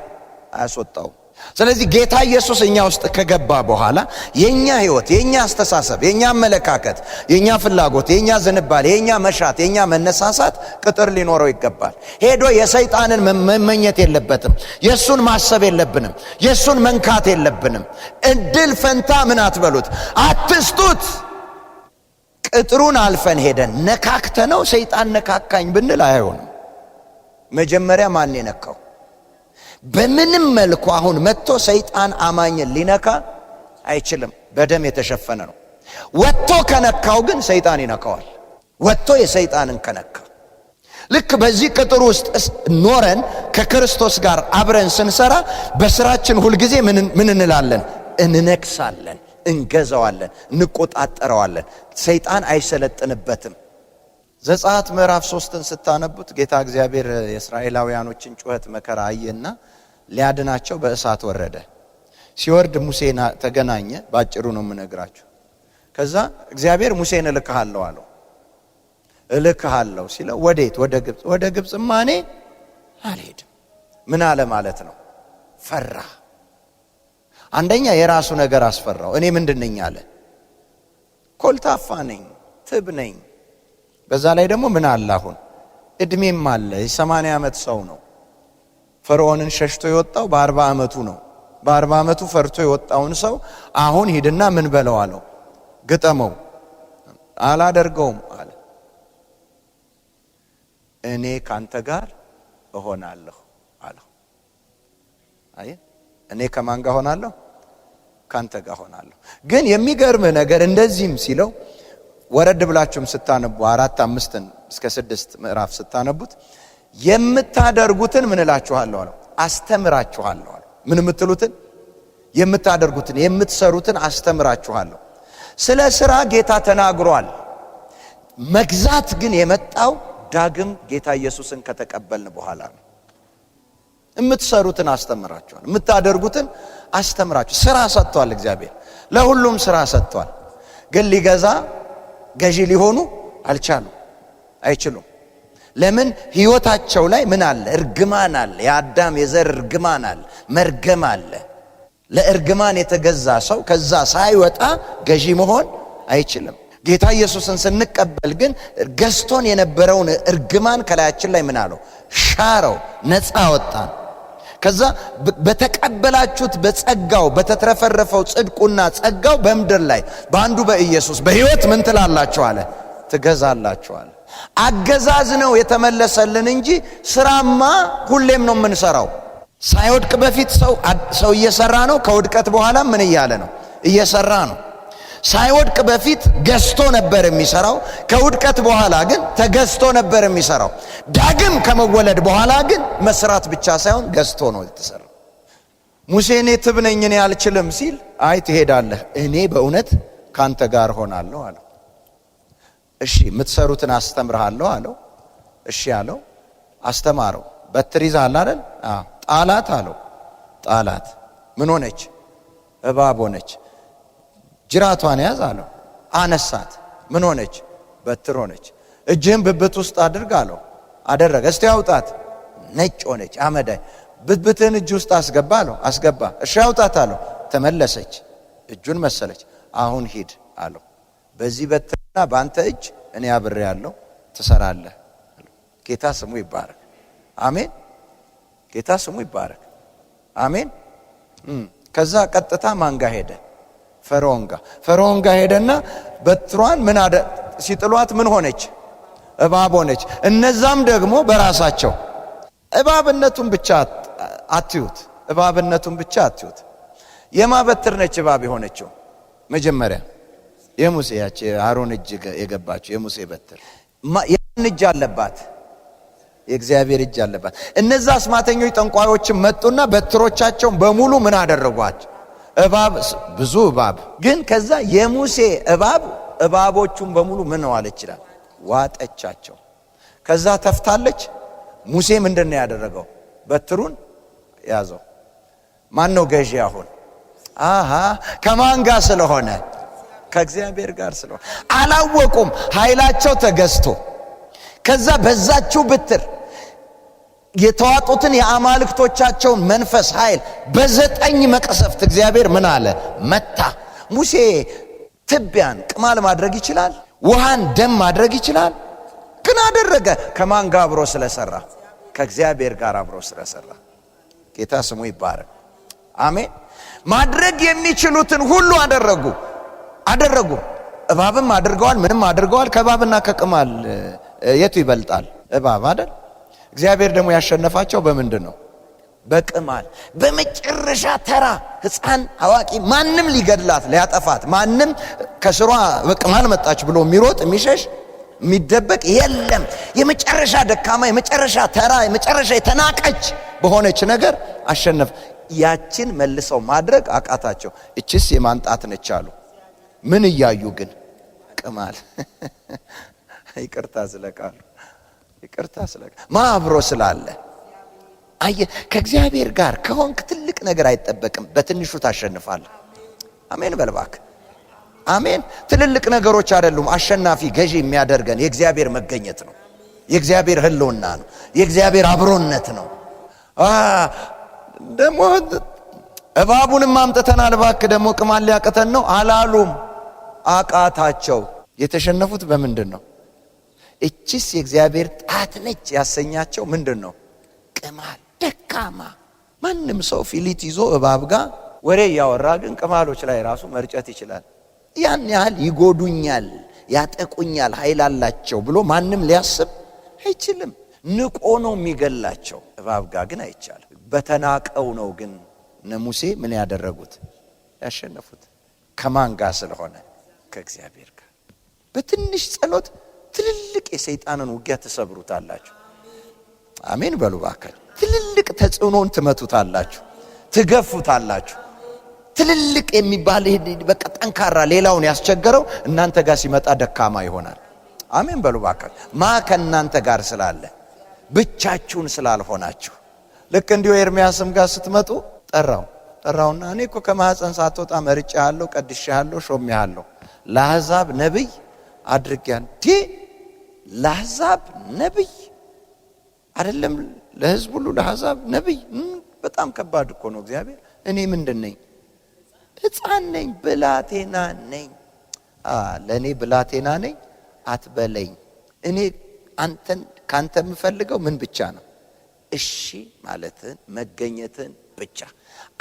አያስወጣውም። ስለዚህ ጌታ ኢየሱስ እኛ ውስጥ ከገባ በኋላ የኛ ህይወት፣ የኛ አስተሳሰብ፣ የኛ አመለካከት፣ የኛ ፍላጎት፣ የኛ ዝንባሌ፣ የኛ መሻት፣ የኛ መነሳሳት ቅጥር ሊኖረው ይገባል። ሄዶ የሰይጣንን መመኘት የለበትም። የሱን ማሰብ የለብንም። የሱን መንካት የለብንም። እድል ፈንታ ምን አትበሉት፣ አትስጡት። ቅጥሩን አልፈን ሄደን ነካክተነው ሰይጣን ነካካኝ ብንል አይሆንም። መጀመሪያ ማን የነካው? በምንም መልኩ አሁን መጥቶ ሰይጣን አማኝን ሊነካ አይችልም። በደም የተሸፈነ ነው። ወጥቶ ከነካው ግን ሰይጣን ይነካዋል። ወጥቶ የሰይጣንን ከነካ ልክ በዚህ ቅጥር ውስጥ ኖረን ከክርስቶስ ጋር አብረን ስንሰራ በስራችን ሁልጊዜ ምን እንላለን? እንነክሳለን፣ እንገዛዋለን፣ እንቆጣጠረዋለን። ሰይጣን አይሰለጥንበትም። ዘጸአት ምዕራፍ 3ን ስታነቡት ጌታ እግዚአብሔር የእስራኤላውያኖችን ጩኸት መከራ አየና ሊያድናቸው በእሳት ወረደ። ሲወርድ ሙሴን ተገናኘ። ባጭሩ ነው የምነግራችሁ። ከዛ እግዚአብሔር ሙሴን እልክሃለሁ አለው። እልክሃለሁ ሲለው ወዴት? ወደ ግብጽ። ወደ ግብጽማ እኔ አልሄድም። ምን አለ ማለት ነው? ፈራ። አንደኛ የራሱ ነገር አስፈራው። እኔ ምንድነኝ አለ? ኮልታፋ ነኝ፣ ትብ ነኝ። በዛ ላይ ደግሞ ምን አለ? አሁን እድሜም አለ። የ80 ዓመት ሰው ነው። ፈርዖንን ሸሽቶ የወጣው በ40 ዓመቱ ነው። በ40 ዓመቱ ፈርቶ የወጣውን ሰው አሁን ሂድና ምን በለው አለው? ግጠመው። አላደርገውም አለ። እኔ ካንተ ጋር እሆናለሁ አለው። አይ እኔ ከማን ጋር ሆናለሁ? ካንተ ጋር ሆናለሁ። ግን የሚገርም ነገር እንደዚህም ሲለው ወረድ ብላችሁም ስታነቡ 4-5 እስከ 6 ምዕራፍ ስታነቡት የምታደርጉትን ምን እላችኋለሁ አለው? አስተምራችኋለሁ አለው። ምን የምትሉትን? የምታደርጉትን የምትሰሩትን አስተምራችኋለሁ። ስለ ሥራ ጌታ ተናግሯል። መግዛት ግን የመጣው ዳግም ጌታ ኢየሱስን ከተቀበልን በኋላ ነው። የምትሰሩትን አስተምራችኋል፣ የምታደርጉትን አስተምራችሁ። ሥራ ሰጥቷል እግዚአብሔር፣ ለሁሉም ሥራ ሰጥቷል። ግን ሊገዛ ገዢ ሊሆኑ አይችሉም። ለምን? ሕይወታቸው ላይ ምን አለ? እርግማን አለ። የአዳም የዘር እርግማን አለ፣ መርገም አለ። ለእርግማን የተገዛ ሰው ከዛ ሳይወጣ ገዢ መሆን አይችልም። ጌታ ኢየሱስን ስንቀበል ግን ገዝቶን የነበረውን እርግማን ከላያችን ላይ ምን አለው? ሻረው፣ ነፃ ወጣን። ከዛ በተቀበላችሁት በጸጋው በተትረፈረፈው ጽድቁና ጸጋው በምድር ላይ በአንዱ በኢየሱስ በሕይወት ምን ትላላችሁ አለ? ትገዛላችሁ አለ። አገዛዝ ነው የተመለሰልን እንጂ ስራማ ሁሌም ነው የምንሰራው። ሳይወድቅ በፊት ሰው እየሰራ ነው። ከውድቀት በኋላ ምን እያለ ነው? እየሰራ ነው። ሳይወድቅ በፊት ገዝቶ ነበር የሚሰራው። ከውድቀት በኋላ ግን ተገዝቶ ነበር የሚሰራው። ዳግም ከመወለድ በኋላ ግን መስራት ብቻ ሳይሆን ገዝቶ ነው የተሰራው። ሙሴ እኔ ትብ ነኝ እኔ አልችልም ሲል አይ ትሄዳለህ፣ እኔ በእውነት ካንተ ጋር ሆናለሁ አለው። እሺ የምትሰሩትን አስተምርሃለሁ አለው። እሺ አለው፣ አስተማረው። በትር ይዘሃል አይደል? ጣላት አለው። ጣላት። ምን ሆነች? እባብ ሆነች። ጅራቷን ያዝ አለው። አነሳት። ምን ሆነች? በትር ሆነች። እጅህን ብብት ውስጥ አድርግ አለው። አደረገ። እስቲ አውጣት። ነጭ ሆነች፣ አመዳይ። ብብትህን እጅ ውስጥ አስገባ አለው። አስገባ። እሺ አውጣት አለው። ተመለሰች፣ እጁን መሰለች። አሁን ሂድ አለው። በዚህ በትርና በአንተ እጅ እኔ አብሬ ያለው ትሰራለህ። ጌታ ስሙ ይባረክ። አሜን። ጌታ ስሙ ይባረክ። አሜን። ከዛ ቀጥታ ማን ጋር ሄደ? ፈርዖን ጋር ሄደና በትሯን ምን ሲጥሏት ምን ሆነች? እባብ ሆነች። እነዛም ደግሞ በራሳቸው እባብነቱን ብቻ አትዩት። እባብነቱን ብቻ አትዩት። የማ በትር ነች እባብ የሆነችው? መጀመሪያ የሙሴ ያቺ አሮን እጅ የገባችው የሙሴ በትር ያን እጅ አለባት፣ የእግዚአብሔር እጅ አለባት። እነዛ አስማተኞች ጠንቋዮችም መጡና በትሮቻቸውን በሙሉ ምን አደረጓቸው? እባብ፣ ብዙ እባብ። ግን ከዛ የሙሴ እባቦቹን በሙሉ ምን ዋለች ይላል? ዋጠቻቸው። ከዛ ተፍታለች። ሙሴ ምንድነው ያደረገው? በትሩን ያዘው። ማን ነው ገዢ አሁን? ከማን ጋር ስለሆነ? ከእግዚአብሔር ጋር ስለሆነ። አላወቁም። ኃይላቸው ተገዝቶ ከዛ በዛችው በትር የተዋጡትን የአማልክቶቻቸውን መንፈስ ኃይል በ9 መቅሰፍት እግዚአብሔር ምን አለ? መታ። ሙሴ ትቢያን ቅማል ማድረግ ይችላል፣ ውሃን ደም ማድረግ ይችላል። ግን አደረገ። ከማን ጋር አብሮ ስለሰራ? ከእግዚአብሔር ጋር አብሮ ስለሰራ። ጌታ ስሙ ይባረክ። አሜን። ማድረግ የሚችሉትን ሁሉ አደረጉ። እባብም አድርገዋል፣ ምንም አድርገዋል። ከእባብና ከቅማል የቱ ይበልጣል? እባብ አይደል? እግዚአብሔር ደግሞ ያሸነፋቸው በምንድን ነው? በቅማል። በመጨረሻ ተራ ሕፃን አዋቂ ማንም ሊገድላት ሊያጠፋት ማንም ከስሯ በቅማል መጣች ብሎ የሚሮጥ የሚሸሽ የሚደበቅ የለም። የመጨረሻ ደካማ የመጨረሻ ተራ የመጨረሻ የተናቀች በሆነች ነገር አሸነፍ። ያችን መልሰው ማድረግ አቃታቸው። እችስ የማንጣት ነች አሉ። ምን እያዩ ግን? ቅማል። ይቅርታ ስለቃሉ ይቅርታ ስለቃሉ ማብሮ ስላለ አየ። ከእግዚአብሔር ጋር ከሆንክ ትልቅ ነገር አይጠበቅም፣ በትንሹ ታሸንፋለህ። አሜን በልባክ አሜን። ትልልቅ ነገሮች አይደሉም አሸናፊ ገዢ የሚያደርገን የእግዚአብሔር መገኘት ነው፣ የእግዚአብሔር ህልውና ነው፣ የእግዚአብሔር አብሮነት ነው። ደግሞ እባቡንም አምጥተናል እባክህ ደግሞ ቅማል ሊያቅተን ነው አላሉም። አቃታቸው። የተሸነፉት በምንድን ነው? እቺስ የእግዚአብሔር ጣት ነች ያሰኛቸው ምንድን ነው? ቅማል። ደካማ ማንም ሰው ፊሊት ይዞ እባብ ጋር ወሬ ያወራ ግን ቅማሎች ላይ ራሱ መርጨት ይችላል። ያን ያህል ይጎዱኛል፣ ያጠቁኛል፣ ኃይል አላቸው ብሎ ማንም ሊያስብ አይችልም። ንቆ ነው የሚገላቸው። እባብ ጋር ግን አይቻልም። በተናቀው ነው ግን ሙሴ ምን ያደረጉት? ያሸነፉት። ከማን ጋር ስለሆነ? ከእግዚአብሔር ጋር። በትንሽ ጸሎት ትልልቅ የሰይጣንን ውጊያ ትሰብሩታላችሁ። አሜን በሉ ባከል። ትልልቅ ተጽዕኖን ትመቱታላችሁ፣ ትገፉታላችሁ። ትልልቅ የሚባል በቃ ጠንካራ ሌላውን ያስቸገረው እናንተ ጋር ሲመጣ ደካማ ይሆናል። አሜን በሉ ባከል። ከእናንተ ጋር ስላለ ብቻችሁን ስላልሆናችሁ። ልክ እንዲሁ ኤርምያስም ጋር ስትመጡ ጠራውና እኔ እኮ ከማህፀን ሳትወጣ መርጬሃለሁ፣ ቀድሼሃለሁ፣ ሾሜሃለሁ ለአሕዛብ ነብይ አድርጌያለሁ። ለአሕዛብ ነብይ አይደለም ለሕዝብ ሁሉ ለአሕዛብ ነብይ። በጣም ከባድ እኮ ነው። እግዚአብሔር እኔ ምንድን ነኝ? ሕፃን ነኝ፣ ብላቴና ነኝ። ለእኔ ብላቴና ነኝ አትበለኝ። እኔ ካንተ የምፈልገው ምን ብቻ ነው? እሺ ማለትን መገኘትን ብቻ።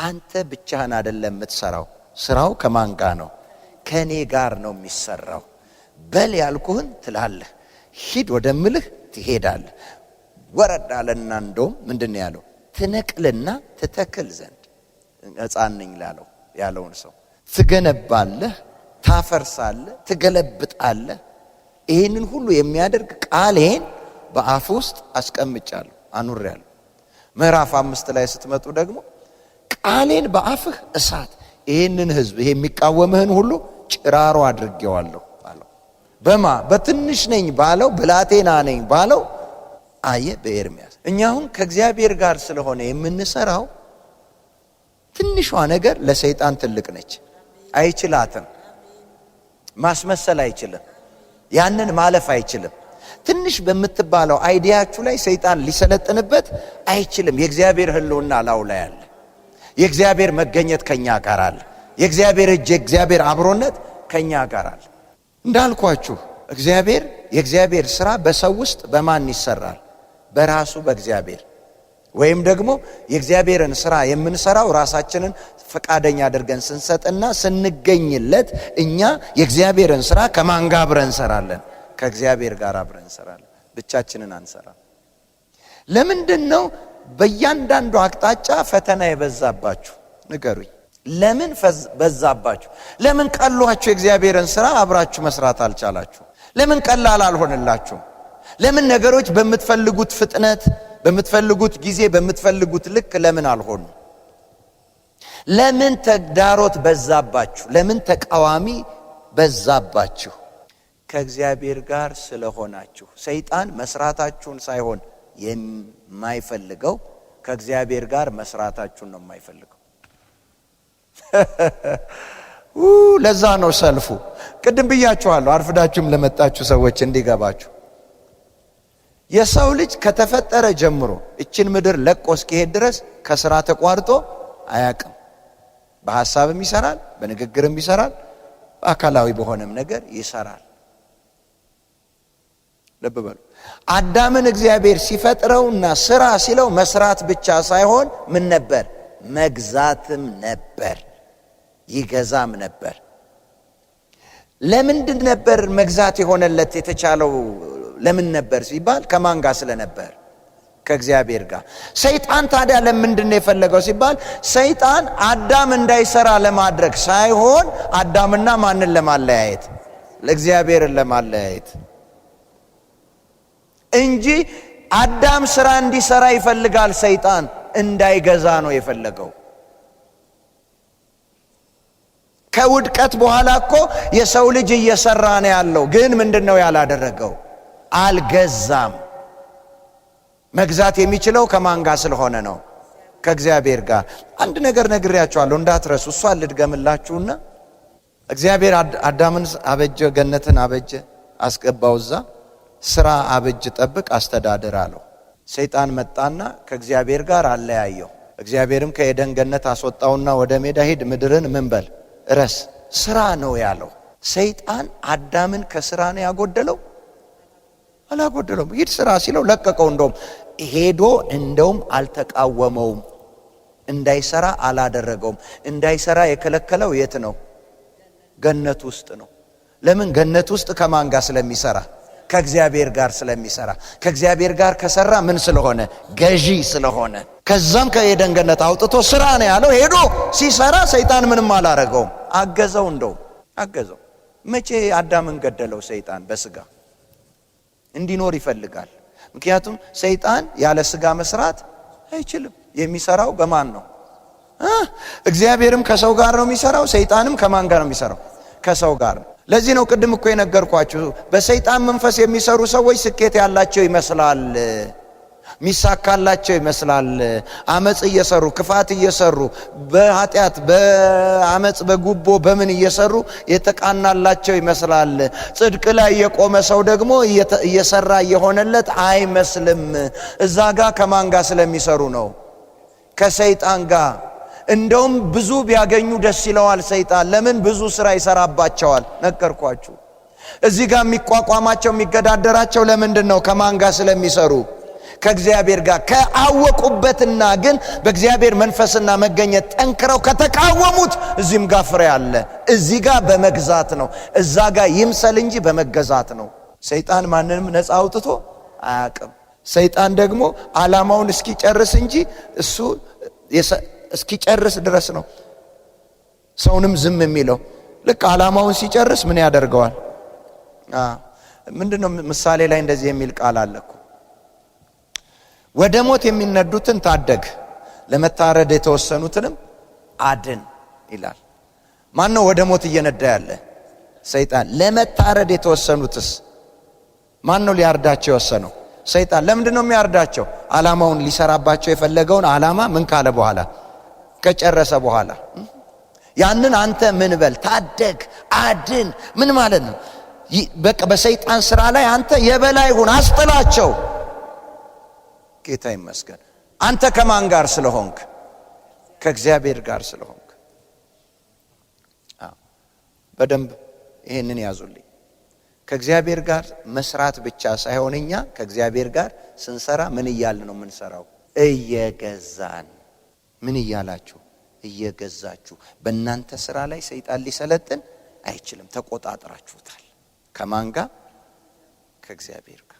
አንተ ብቻህን አይደለም የምትሰራው። ስራው ከማን ጋር ነው? ከኔ ጋር ነው የሚሰራው። በል ያልኩህን ትላለህ፣ ሂድ ወደምልህ ትሄዳለህ። ወረድ አለና እንደውም ምንድን ያለው? ትነቅልና ትተክል ዘንድ ሕፃን ነኝ ያለውን ሰው ትገነባለህ፣ ታፈርሳለህ፣ ትገለብጣለህ። ይህንን ሁሉ የሚያደርግ ቃሌን በአፍ ውስጥ አስቀምጫለሁ አኑሬያለሁ። ምዕራፍ 5 ላይ ስትመጡ ደግሞ ቃሌን በአፍህ እሳት፣ ይህንን ህዝብ ይሄ የሚቃወምህን ሁሉ ጭራሮ አድርጌዋለሁ አለው። በትንሽ ነኝ ባለው ብላቴና ነኝ ባለው አየ በኤርምያስ። እኛ አሁን ከእግዚአብሔር ጋር ስለሆነ የምንሰራው ትንሿ ነገር ለሰይጣን ትልቅ ነች። አይችላትም፣ ማስመሰል አይችልም፣ ያንን ማለፍ አይችልም። ትንሽ በምትባለው አይዲያችሁ ላይ ሰይጣን ሊሰለጥንበት አይችልም። የእግዚአብሔር ህልውና ላው ላይ አለ። የእግዚአብሔር መገኘት ከኛ ጋር አለ። የእግዚአብሔር እጅ የእግዚአብሔር አብሮነት ከኛ ጋር አለ። እንዳልኳችሁ የእግዚአብሔር ስራ በሰው ውስጥ በማን ይሰራል? በራሱ በእግዚአብሔር። ወይም ደግሞ የእግዚአብሔርን ስራ የምንሰራው ራሳችንን ፈቃደኛ አድርገን ስንሰጥና ስንገኝለት እኛ የእግዚአብሔርን ስራ ከማን ጋር አብረን እንሰራለን? ከእግዚአብሔር ጋር አብረን እንሰራለን። ብቻችንን አንሰራም። ለምንድን ነው በእያንዳንዱ አቅጣጫ ፈተና የበዛባችሁ? ንገሩኝ። ለምን በዛባችሁ? ለምን ቀሏችሁ? የእግዚአብሔርን ስራ አብራችሁ መስራት አልቻላችሁ? ለምን ቀላል አልሆነላችሁም? ለምን ነገሮች በምትፈልጉት ፍጥነት፣ በምትፈልጉት ጊዜ፣ በምትፈልጉት ልክ ለምን አልሆኑ? ለምን ተግዳሮት በዛባችሁ? ለምን ተቃዋሚ በዛባችሁ? ከእግዚአብሔር ጋር ስለሆናችሁ። ሰይጣን መስራታችሁን ሳይሆን የማይፈልገው ከእግዚአብሔር ጋር መስራታችሁን ነው የማይፈልገው። ለዛ ነው ሰልፉ። ቅድም ብያችኋለሁ፣ አርፍዳችሁም ለመጣችሁ ሰዎች እንዲገባችሁ። የሰው ልጅ ከተፈጠረ ጀምሮ እችን ምድር ለቆ እስኪሄድ ድረስ ከስራ ተቋርጦ አያውቅም። በሐሳብም ይሰራል፣ በንግግርም ይሰራል፣ በአካላዊ በሆነም ነገር ይሰራል። ልብ በሉ። አዳምን እግዚአብሔር ሲፈጥረውና ስራ ሲለው መስራት ብቻ ሳይሆን ምን ነበር? መግዛትም ነበር፣ ይገዛም ነበር። ለምንድን ነበር መግዛት የሆነለት የተቻለው? ለምን ነበር ሲባል ከማን ጋር ስለነበር? ከእግዚአብሔር ጋር። ሰይጣን ታዲያ ለምንድን ነው የፈለገው ሲባል ሰይጣን አዳም እንዳይሰራ ለማድረግ ሳይሆን አዳምና ማንን ለማለያየት? ለእግዚአብሔርን ለማለያየት እንጂ አዳም ስራ እንዲሰራ ይፈልጋል። ሰይጣን እንዳይገዛ ነው የፈለገው። ከውድቀት በኋላ እኮ የሰው ልጅ እየሰራ ነው ያለው። ግን ምንድነው ያላደረገው? አልገዛም። መግዛት የሚችለው ከማን ጋር ስለሆነ ነው? ከእግዚአብሔር ጋር። አንድ ነገር ነግሬያችኋለሁ እንዳትረሱ። እሷን ልድገምላችሁና እግዚአብሔር አዳምን አበጀ፣ ገነትን አበጀ፣ አስገባው እዛ። ስራ አበጅ፣ ጠብቅ፣ አስተዳድር አለው። ሰይጣን መጣና ከእግዚአብሔር ጋር አለያየው። እግዚአብሔርም ከኤደን ገነት አስወጣውና ወደ ሜዳ ሂድ፣ ምድርን ምን በል እረስ። ስራ ነው ያለው። ሰይጣን አዳምን ከስራ ነው ያጎደለው? አላጎደለውም። ሂድ ስራ ሲለው ለቀቀው። እንደውም አልተቃወመውም። እንዳይሰራ አላደረገውም። እንዳይሰራ የከለከለው የት ነው? ገነት ውስጥ ነው። ለምን? ገነት ውስጥ ከማን ጋር ስለሚሰራ? ከእግዚአብሔር ጋር ስለሚሰራ። ከእግዚአብሔር ጋር ከሰራ ምን ስለሆነ? ገዢ ስለሆነ። ከዛም ከኤደን ገነት አውጥቶ ስራ ነው ያለው። ሄዶ ሲሰራ ሰይጣን ምንም አላረገውም፣ አገዘው። አገዘው። መቼ አዳምን ገደለው? ሰይጣን በስጋ እንዲኖር ይፈልጋል። ምክንያቱም ሰይጣን ያለ ስጋ መስራት አይችልም። የሚሰራው በማን ነው? እግዚአብሔርም ከሰው ጋር ነው የሚሰራው። ሰይጣንም ከማን ጋር ነው የሚሰራው? ከሰው ጋር ነው። ለዚህ ነው ቅድም እኮ የነገርኳችሁ በሰይጣን መንፈስ የሚሰሩ ሰዎች ስኬት ያላቸው ይመስላል፣ ሚሳካላቸው ይመስላል። አመጽ እየሰሩ ክፋት እየሰሩ በኃጢአት በአመጽ በጉቦ በምን እየሰሩ የተቃናላቸው ይመስላል። ጽድቅ ላይ የቆመ ሰው ደግሞ እየሰራ እየሆነለት አይመስልም። እዛ ጋር ከማን ጋር ስለሚሰሩ ነው? ከሰይጣን ጋር። እንደውም ብዙ ቢያገኙ ደስ ይለዋል ሰይጣን። ለምን? ብዙ ስራ ይሰራባቸዋል። ነገርኳችሁ። እዚህ ጋር የሚቋቋማቸው የሚገዳደራቸው ለምንድን ነው? ከማን ጋር ስለሚሰሩ? ከእግዚአብሔር ጋር። ከአወቁበትና ግን በእግዚአብሔር መንፈስና መገኘት ጠንክረው ከተቃወሙት እዚህም ጋር ፍሬ አለ። እዚህ ጋር በመግዛት ነው፣ እዛ ጋር ይምሰል እንጂ በመገዛት ነው። ሰይጣን ማንንም ነፃ አውጥቶ አያውቅም። ሰይጣን ደግሞ ዓላማውን እስኪጨርስ እንጂ እሱ እስኪጨርስ ድረስ ነው ሰውንም ዝም የሚለው። ልክ ዓላማውን ሲጨርስ ምን ያደርገዋል? ምንድነው ምሳሌ ላይ እንደዚህ የሚል ቃል አለኩ። ወደ ሞት የሚነዱትን ታደግ፣ ለመታረድ የተወሰኑትንም አድን ይላል። ማን ነው ወደ ሞት እየነዳ ያለ? ሰይጣን። ለመታረድ የተወሰኑትስ ማን ነው ሊያርዳቸው የወሰነው? ሰይጣን። ለምንድን ነው የሚያርዳቸው? ዓላማውን ሊሰራባቸው የፈለገውን ዓላማ ምን ካለ በኋላ? ከጨረሰ በኋላ። ያንን አንተ ምን በል? ታደግ፣ አድን። ምን ማለት ነው? በቃ በሰይጣን ስራ ላይ አንተ የበላይ ሁን፣ አስጥላቸው። ጌታ ይመስገን። አንተ ከማን ጋር ስለሆንክ? ከእግዚአብሔር ጋር ስለሆንክ። በደንብ ይሄንን ያዙልኝ። ከእግዚአብሔር ጋር መስራት ብቻ ሳይሆን እኛ ከእግዚአብሔር ጋር ስንሰራ ምን እያልን ነው የምንሰራው? እየገዛን። ምን እያላችሁ? እየገዛችሁ። በእናንተ ስራ ላይ ሰይጣን ሊሰለጥን አይችልም። ተቆጣጥራችሁታል። ከማን ጋር? ከእግዚአብሔር ጋር።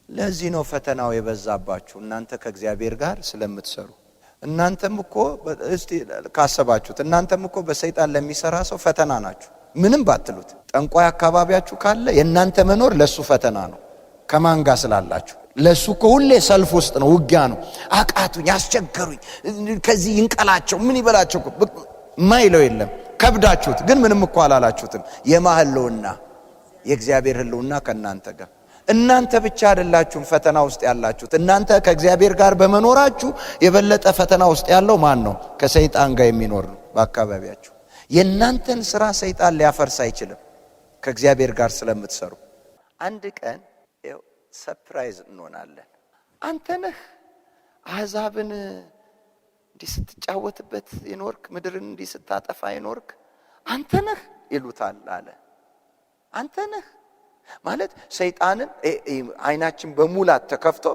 ለዚህ ነው ፈተናው የበዛባችሁ እናንተ ከእግዚአብሔር ጋር ስለምትሰሩ። እናንተም እኮ እስቲ ካሰባችሁት እናንተም እኮ በሰይጣን ለሚሰራ ሰው ፈተና ናችሁ። ምንም ባትሉት ጠንቋይ አካባቢያችሁ ካለ የእናንተ መኖር ለሱ ፈተና ነው። ከማን ጋር ስላላችሁ? ለሱ እኮ ሁሌ ሰልፍ ውስጥ ነው፣ ውጊያ ነው። አቃቱኝ፣ አስቸገሩኝ፣ ከዚህ ይንቀላቸው፣ ምን ይበላቸው ማይለው የለም። ከብዳችሁት ግን ምንም እኮ አላላችሁትም። የማህልውና የእግዚአብሔር ህልውና ከእናንተ ጋር። እናንተ ብቻ አይደላችሁም ፈተና ውስጥ ያላችሁት። እናንተ ከእግዚአብሔር ጋር በመኖራችሁ የበለጠ ፈተና ውስጥ ያለው ማን ነው? ከሰይጣን ጋር የሚኖር ነው በአካባቢያችሁ። የእናንተን ስራ ሰይጣን ሊያፈርስ አይችልም ከእግዚአብሔር ጋር ስለምትሰሩ። አንድ ቀን ሰርፕራይዝ እንሆናለን። አንተ ነህ አሕዛብን እንዲህ ስትጫወትበት የኖርክ፣ ምድርን እንዲህ ስታጠፋ የኖርክ አንተ ነህ ይሉታል አለ። አንተ ነህ ማለት ሰይጣንን አይናችን በሙላት ተከፍቶ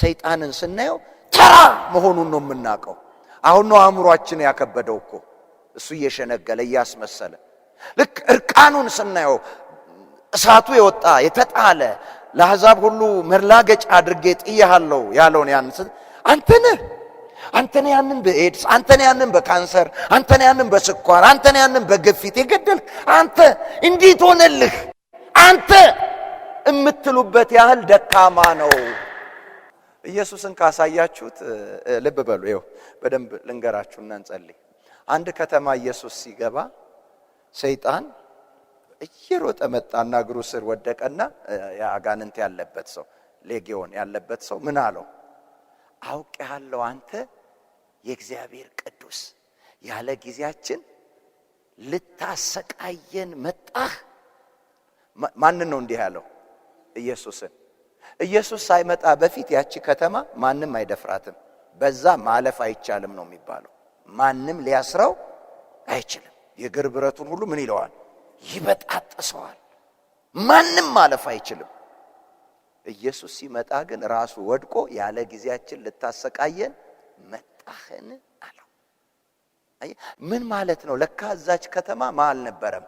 ሰይጣንን ስናየው ተራ መሆኑን ነው የምናውቀው። አሁን ነው አእምሯችን ያከበደው እኮ እሱ እየሸነገለ እያስመሰለ። ልክ እርቃኑን ስናየው እሳቱ የወጣ የተጣለ ለአሕዛብ ሁሉ መላገጫ አድርጌ ጥያለሁ ያለውን ያንን አንተን ያንን በኤድስ አንተን ያንን በካንሰር አንተን ያንን በስኳር አንተን ያንን በግፊት የገደልክ አንተ እንዴት ሆነልህ አንተ እምትሉበት ያህል ደካማ ነው። ኢየሱስን ካሳያችሁት ልብ በሉ። ይኸው በደንብ ልንገራችሁና እንጸልይ። አንድ ከተማ ኢየሱስ ሲገባ ሰይጣን እየሮጠ መጣና እግሩ ስር ወደቀና ያጋንንት ያለበት ሰው ሌጊዮን ያለበት ሰው ምን አለው? አውቄሃለሁ አንተ የእግዚአብሔር ቅዱስ ያለ ጊዜያችን ልታሰቃየን መጣህ። ማንን ነው እንዲህ ያለው? ኢየሱስን። ኢየሱስ ሳይመጣ በፊት ያቺ ከተማ ማንም አይደፍራትም። በዛ ማለፍ አይቻልም ነው የሚባለው። ማንም ሊያስረው አይችልም። የእግር ብረቱን ሁሉ ምን ይለዋል? ይበጣጥሰዋል። ማንም ማለፍ አይችልም። ኢየሱስ ሲመጣ ግን ራሱ ወድቆ ያለ ጊዜያችን ልታሰቃየን መጣህን አለው። ምን ማለት ነው? ለካ እዛች ከተማ ማን አልነበረም?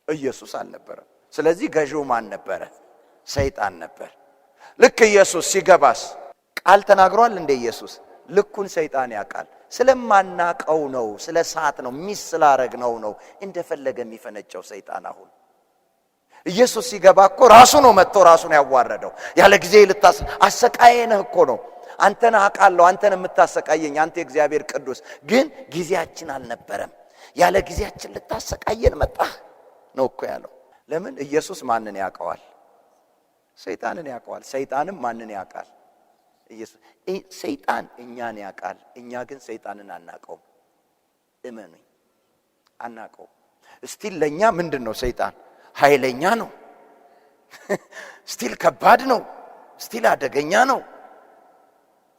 ኢየሱስ አልነበረም። ስለዚህ ገዢው ማን ነበረ? ሰይጣን ነበር። ልክ ኢየሱስ ሲገባስ ቃል ተናግሯል እንደ ኢየሱስ ልኩን ሰይጣን ያውቃል። ስለማናቀው ነው፣ ስለ ሰዓት ነው፣ ሚስላረግ ነው እንደፈለገ የሚፈነጨው ሰይጣን። አሁን ኢየሱስ ሲገባ እኮ ራሱ ነው መጥቶ ራሱን ያዋረደው። ያለ ጊዜ አሰቃየነህ እኮ ነው። አንተን አውቃለሁ፣ አንተን የምታሰቃየኝ አንተ የእግዚአብሔር ቅዱስ፣ ግን ጊዜያችን አልነበረም። ያለ ጊዜያችን ልታሰቃየን መጣህ ነው እኮ ያለው። ለምን? ኢየሱስ ማንን ያውቀዋል? ሰይጣንን ያውቀዋል። ሰይጣንም ማንን ያውቃል? ኢየሱስ። ሰይጣን እኛን ያውቃል፣ እኛ ግን ሰይጣንን አናውቀውም። እመኑኝ፣ አናውቀውም። እስቲል ለኛ ምንድነው? ሰይጣን ኃይለኛ ነው። እስቲል ከባድ ነው። እስቲል አደገኛ ነው።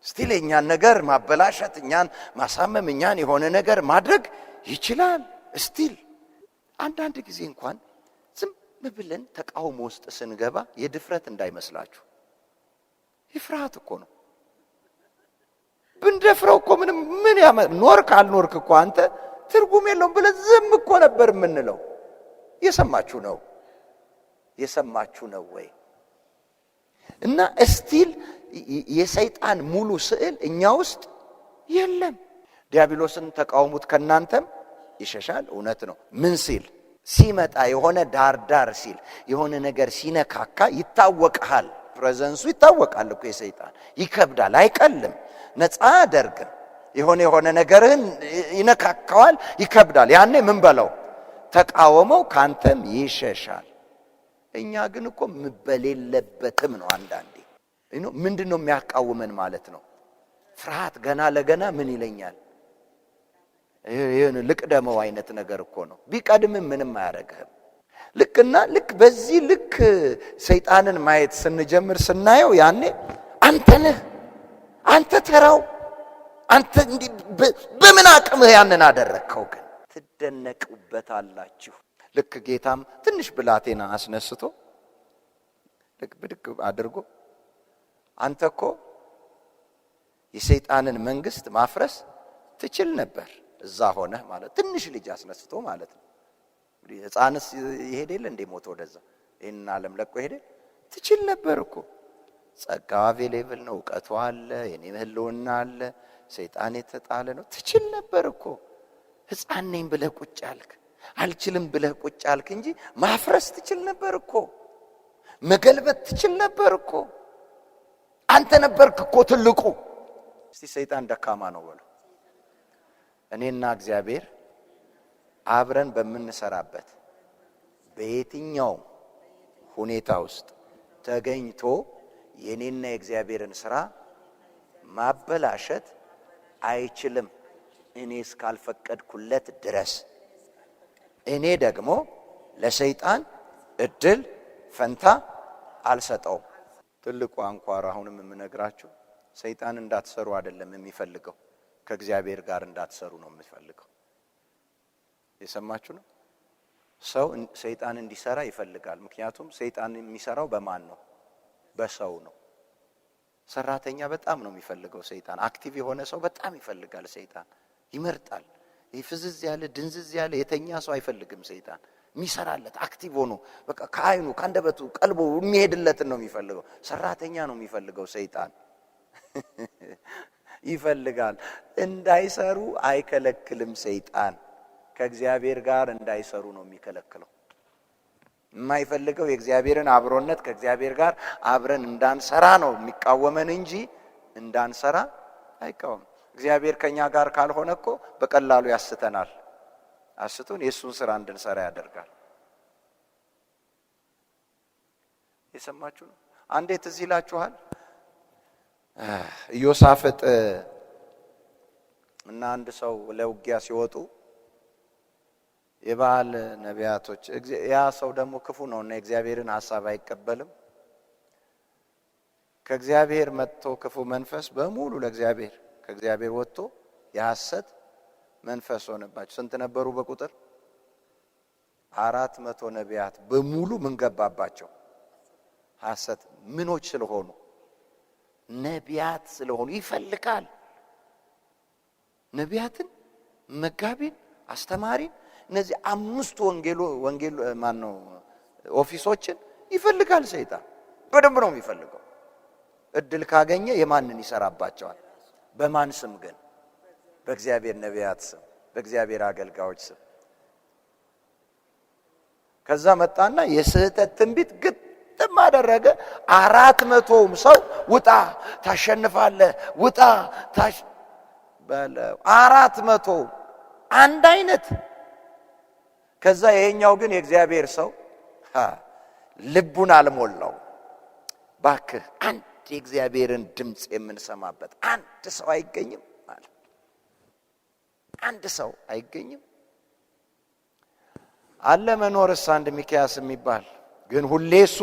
እስቲል የኛን ነገር ማበላሸት፣ እኛን ማሳመም፣ እኛን የሆነ ነገር ማድረግ ይችላል። እስቲል አንዳንድ ጊዜ እንኳን ዝም ብለን ተቃውሞ ውስጥ ስንገባ የድፍረት እንዳይመስላችሁ፣ ይፍርሃት እኮ ነው። ብንደፍረው እኮ ምን ኖርክ አልኖርክ እኮ አንተ ትርጉም የለውም ብለን ዝም እኮ ነበር የምንለው። የሰማችሁ ነው ወይ? እና እስቲል የሰይጣን ሙሉ ስዕል እኛ ውስጥ የለም። ዲያብሎስን ተቃውሙት ከናንተም ይሸሻል። እውነት ነው። ምን ሲል ሲመጣ የሆነ ዳር ሲል የሆነ ነገር ሲነካካ ይታወቃል። ፕሬዘንሱ ይታወቃል እኮ የሰይጣን። ይከብዳል፣ አይቀልም፣ ነፃ አደርግም። የሆነ ነገርህን ይነካካዋል፣ ይከብዳል። ያኔ ምን በለው? ተቃወመው፣ ካንተም ይሸሻል። እኛ ግን እኮ በሌለበትም ነው። አንዳንዴ ምንድነው የሚያቃውመን ማለት ነው? ፍርሃት። ገና ለገና ምን ይለኛል? ይሄን ልቅደመው አይነት ነገር እኮ ነው። ቢቀድምም ምንም አያረጋግም። ልክ በዚህ ልክ ሰይጣንን ማየት ስንጀምር ስናየው ያኔ አንተ ተራው አንተ እንዲህ በምን አቅምህ ያንን አደረከው? ግን ትደነቁበታላችሁ። ልክ ጌታም ትንሽ ብላቴና አስነስቶ ልክ ብድግ አድርጎ አንተ እኮ የሰይጣንን መንግስት ማፍረስ ትችል ነበር እዛ ሆነህ ማለት። ትንሽ ልጅ አስነስቶ ማለት ነው። ሕፃንስ ይሄድ የለ እንዴ? ሞቶ ወደዛ ይሄን ዓለም ለቆ ይሄድ ትችል ነበር እኮ። ጸጋው አቬሌብል ነው፣ ዕውቀቱ አለ፣ የኔ ህልውና አለ፣ ሰይጣን የተጣለ ነው። ትችል ነበር እኮ። ሕፃን ነኝ ብለህ ቁጭ አልክ፣ አልችልም ብለህ ቁጭ አልክ እንጂ ማፍረስ ትችል ነበር እኮ። መገልበጥ ትችል ነበር እኮ። አንተ ነበርክ እኮ ትልቁ። እስቲ ሰይጣን ደካማ ነው በሉ። እኔና እግዚአብሔር አብረን በምንሰራበት በየትኛው ሁኔታ ውስጥ ተገኝቶ የኔና የእግዚአብሔርን ስራ ማበላሸት አይችልም፣ እኔ እስካልፈቀድኩለት ድረስ። እኔ ደግሞ ለሰይጣን እድል ፈንታ አልሰጠውም። ትልቁ አንኳር አሁንም የምነግራችሁ ሰይጣን እንዳትሰሩ አይደለም የሚፈልገው፣ ከእግዚአብሔር ጋር እንዳትሰሩ ነው የሚፈልገው። የሰማችሁ ነው? ሰው ሰይጣን እንዲሰራ ይፈልጋል። ምክንያቱም ሰይጣን የሚሰራው በማን ነው? በሰው ነው። ሰራተኛ በጣም ነው የሚፈልገው ሰይጣን። አክቲቭ የሆነ ሰው በጣም ይፈልጋል ሰይጣን። ይመርጣል። ይፍዝዝ ያለ ድንዝዝ ያለ የተኛ ሰው አይፈልግም ሰይጣን። የሚሰራለት አክቲቭ ሆኖ በቃ ከአይኑ ከአንደበቱ ቀልቦ የሚሄድለትን ነው የሚፈልገው። ሰራተኛ ነው የሚፈልገው ሰይጣን። ይፈልጋል። እንዳይሰሩ አይከለክልም ሰይጣን። ከእግዚአብሔር ጋር እንዳይሰሩ ነው የሚከለክለው። የማይፈልገው የእግዚአብሔርን አብሮነት ከእግዚአብሔር ጋር አብረን እንዳንሰራ ነው የሚቃወመን እንጂ እንዳንሰራ አይቃወም። እግዚአብሔር ከኛ ጋር ካልሆነ እኮ በቀላሉ ያስተናል። አስቱን የሱን ስራ እንድንሰራ ያደርጋል። የሰማችሁ ነው። አንዴ ትዝ ይላችኋል ኢዮሳፍጥ እና አንድ ሰው ለውጊያ ሲወጡ የባል ነቢያቶች ያ ሰው ደግሞ ክፉ ነውና የእግዚአብሔርን ሐሳብ አይቀበልም። ከእግዚአብሔር መጥቶ ክፉ መንፈስ በሙሉ ለእግዚአብሔር ከእግዚአብሔር ወጥቶ የሐሰት መንፈስ ሆነባቸው። ስንት ነበሩ በቁጥር? 400 ነቢያት በሙሉ ምን ገባባቸው? ሐሰት። ምኖች ስለሆኑ? ነቢያት ስለሆኑ። ይፈልጋል ነቢያትን፣ መጋቢን፣ አስተማሪን እነዚህ 5 ወንጌል ማን ነው ኦፊሶችን ይፈልጋል ሰይጣን። በደንብ ነው የሚፈልገው። እድል ካገኘ የማንን ይሰራባቸዋል? በማን ስም ግን? በእግዚአብሔር ነቢያት ስም፣ በእግዚአብሔር አገልጋዮች ስም። ከዛ መጣና የስህተት ትንቢት ግጥም አደረገ። 400ም ሰው ውጣ ታሸንፋለህ፣ ውጣ በለው። 400 አንድ አይነት። ከዛ ይሄኛው ግን የእግዚአብሔር ሰው ልቡን አልሞላው። ባክህ አንድ የእግዚአብሔርን ድምጽ የምንሰማበት አንድ ሰው አይገኝም ማለት አንድ ሰው አይገኝም አለ። መኖርስ አንድ ሚክያስ የሚባል ግን ሁሌ እሱ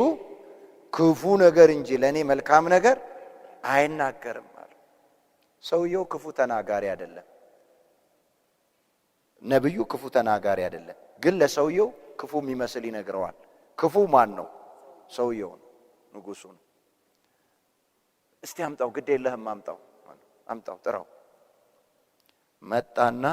ክፉ ነገር እንጂ ለኔ መልካም ነገር አይናገርም ማለት። ሰውየው ክፉ ተናጋሪ አይደለም፣ ነብዩ ክፉ ተናጋሪ አይደለም፣ ግን ለሰውየው ክፉ የሚመስል ይነግረዋል። ክፉ ማን ነው? ሰውየው ነው፣ ንጉሱ ነው። እስቲ አምጣው፣ ግድ የለህም አምጣው፣ አምጣው፣ ጥራው። መጣና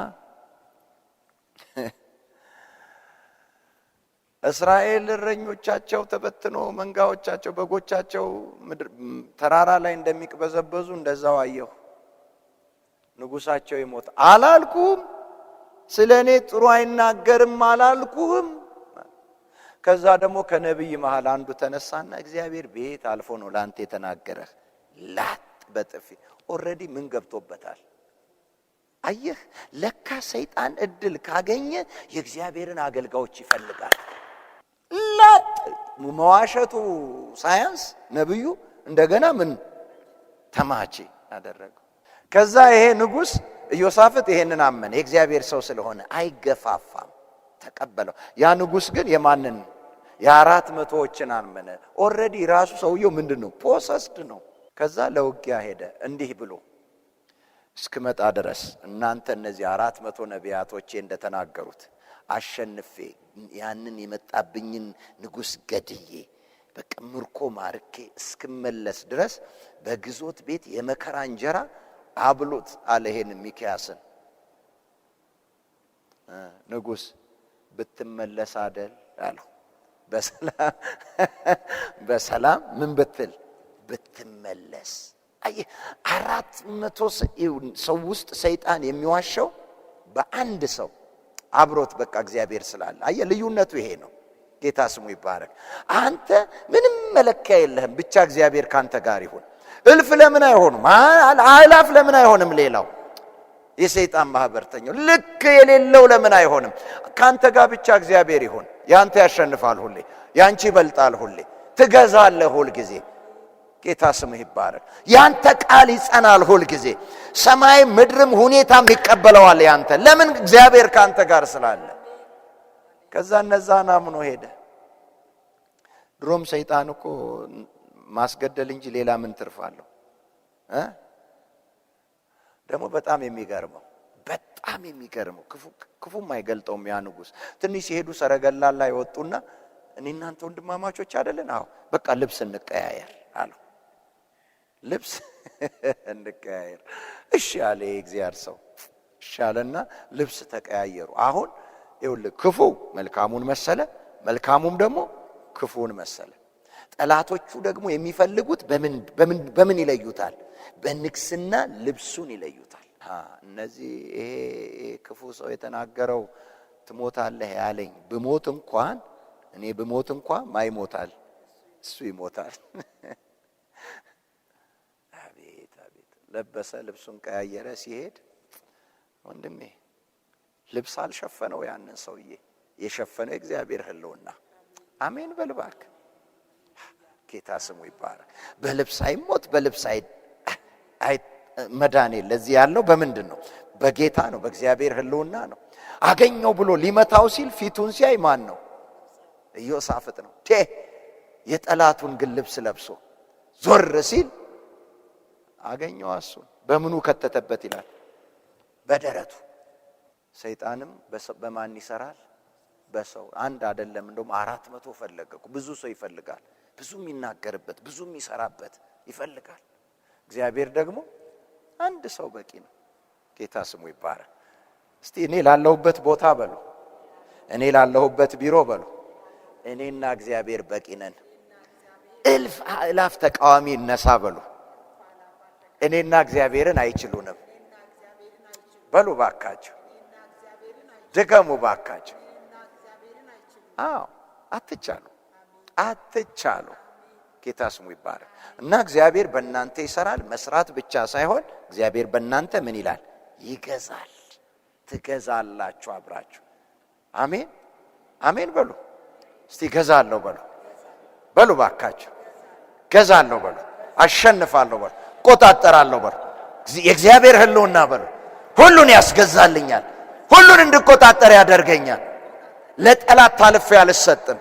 እስራኤል እረኞቻቸው ተበትኖ መንጋዎቻቸው በጎቻቸው ተራራ ላይ እንደሚቅበዘበዙ እንደዛው አየሁ። ንጉሳቸው ይሞት አላልኩም? ስለኔ ጥሩ አይናገርም አላልኩም? ከዛ ደግሞ ከነብይ መሃል አንዱ ተነሳና እግዚአብሔር ቤት አልፎ ነው ላንተ የተናገረህ ላጥ በጥፊ። ኦሬዲ ምን ገብቶበታል? አየህ፣ ለካ ሰይጣን እድል ካገኘ የእግዚአብሔርን አገልጋዮች ይፈልጋል። ላጥ መዋሸቱ ሳያንስ ነብዩ እንደገና ምን ተማቺ አደረገው። ከዛ ይሄ ንጉስ ኢዮሳፍጥ ይሄንን አመነ። የእግዚአብሔር ሰው ስለሆነ አይገፋፋም፣ ተቀበለው። ያ ንጉስ ግን የማንን? የ400ዎችን አመነ። ኦሬዲ ራሱ ሰውየው ምንድነው? ፖሰስድ ነው። ከዛ ለውጊያ ሄደ እንዲህ ብሎ እስከመጣ ድረስ እናንተ እነዚህ 400 ነቢያቶቼ እንደተናገሩት አሸንፌ ያንን የመጣብኝን ንጉስ ገድዬ በቃ ምርኮ ማርኬ እስከመለስ ድረስ በግዞት ቤት የመከራ እንጀራ አብሉት አለ። ይሄን ሚክያስን ንጉስ ብትመለስ አይደል አለው። በሰላም ምን ብትል ብትመለስ። አይ 400 ሰው ውስጥ ሰይጣን የሚዋሸው በአንድ ሰው አብሮት በቃ እግዚአብሔር ስላለ። አይ ልዩነቱ ይሄ ነው። ጌታ ስሙ ይባረክ። አንተ ምንም መለኪያ የለህም፣ ብቻ እግዚአብሔር ካንተ ጋር ይሁን። እልፍ ለምን አይሆንም? አላፍ ለምን አይሆንም? ሌላው የሰይጣን ማህበርተኛው ልክ የሌለው ለምን አይሆንም? ካንተ ጋር ብቻ እግዚአብሔር ይሁን። ያንተ ያሸንፋል ሁሌ፣ ያንቺ ይበልጣል ሁሌ፣ ትገዛለህ ሁል ጊዜ። ጌታ ስምህ ይባረክ። ያንተ ቃል ይጸናል ሁል ጊዜ። ሰማይ ምድርም ሁኔታም ይቀበለዋል ያንተ። ለምን? እግዚአብሔር ካንተ ጋር ስላለ። ከዛ እነዛን አምኖ ሄደ። ድሮም ሰይጣን እኮ ማስገደል እንጂ ሌላ ምን ትርፋለሁ? ደግሞ በጣም የሚገርመው ክፉም አይገልጠውም ያ ንጉስ። ትንሽ ሲሄዱ ሰረገላ ላይ ወጡና እኔ እናንተ ወንድማማቾች አይደለን? አዎ በቃ ልብስ እንቀያየር አለው። ልብስ እንቀያየር። እሺ አለ የእግዚአብሔር ሰው። ሻለና ልብስ ተቀያየሩ። አሁን ይኸውልህ ክፉ መልካሙን መሰለ፣ መልካሙም ደግሞ ክፉን መሰለ። ጠላቶቹ ደግሞ የሚፈልጉት በምን ይለዩታል? በንግስና ልብሱን ይለዩታል። እነዚህ ይሄ ክፉ ሰው የተናገረው ትሞታለህ ያለኝ እኔ ብሞት እንኳን ማይሞታል እሱ ይሞታል። አቤት አቤት! ለበሰ፣ ልብሱን ቀያየረ፣ ሲሄድ ወንድሜ ልብስ አልሸፈነው ያንን ሰውዬ፣ የሸፈነው እግዚአብሔር ህልውና። አሜን በልባክ። ጌታ ስሙ ይባረክ። በልብስ አይሞት፣ በልብስ አይ መዳኔ ለዚህ ያለው በምንድን ነው? በጌታ ነው፣ በእግዚአብሔር ህልውና ነው። አገኘው ብሎ ሊመታው ሲል ፊቱን ሲያይ ማን ነው? ኢዮሳፍጥ ነው። የጠላቱን ግን ልብስ ለብሶ ዞር ሲል አገኘው። እሱን በምኑ ከተተበት ይላል? በደረቱ። ሰይጣንም በማን ይሰራል? በሰው። አንድ አይደለም እንደውም 400 ፈለገ። ብዙ ሰው ይፈልጋል። ብዙ የሚናገርበት፣ ብዙ የሚሰራበት ይፈልጋል። እግዚአብሔር ደግሞ አንድ ሰው በቂ ነው። ጌታ ስሙ ይባረክ። እስቲ እኔ ላለሁበት ቦታ በሉ፣ እኔ ላለሁበት ቢሮ በሉ፣ እኔና እግዚአብሔር በቂ ነን። እልፍ አእላፍ ተቃዋሚ እነሳ በሉ፣ እኔና እግዚአብሔርን አይችሉንም በሉ። ባካችሁ ድገሙ ባካችሁ። አዎ አትቻሉ። ጌታ ስሙ ይባረክ። እና እግዚአብሔር በእናንተ ይሰራል። መስራት ብቻ ሳይሆን እግዚአብሔር በእናንተ ምን ይላል? ይገዛል። ትገዛላችሁ አብራችሁ። አሜን አሜን በሉ። እስቲ ገዛለሁ በሉ ባካችሁ። ገዛለሁ በሉ፣ አሸንፋለሁ በሉ፣ ቆጣጠራለሁ በሉ። የእግዚአብሔር ህልውና በሉ ሁሉን ያስገዛልኛል፣ ሁሉን እንድቆጣጠር ያደርገኛል። ለጠላት ታልፌ አልሰጥም።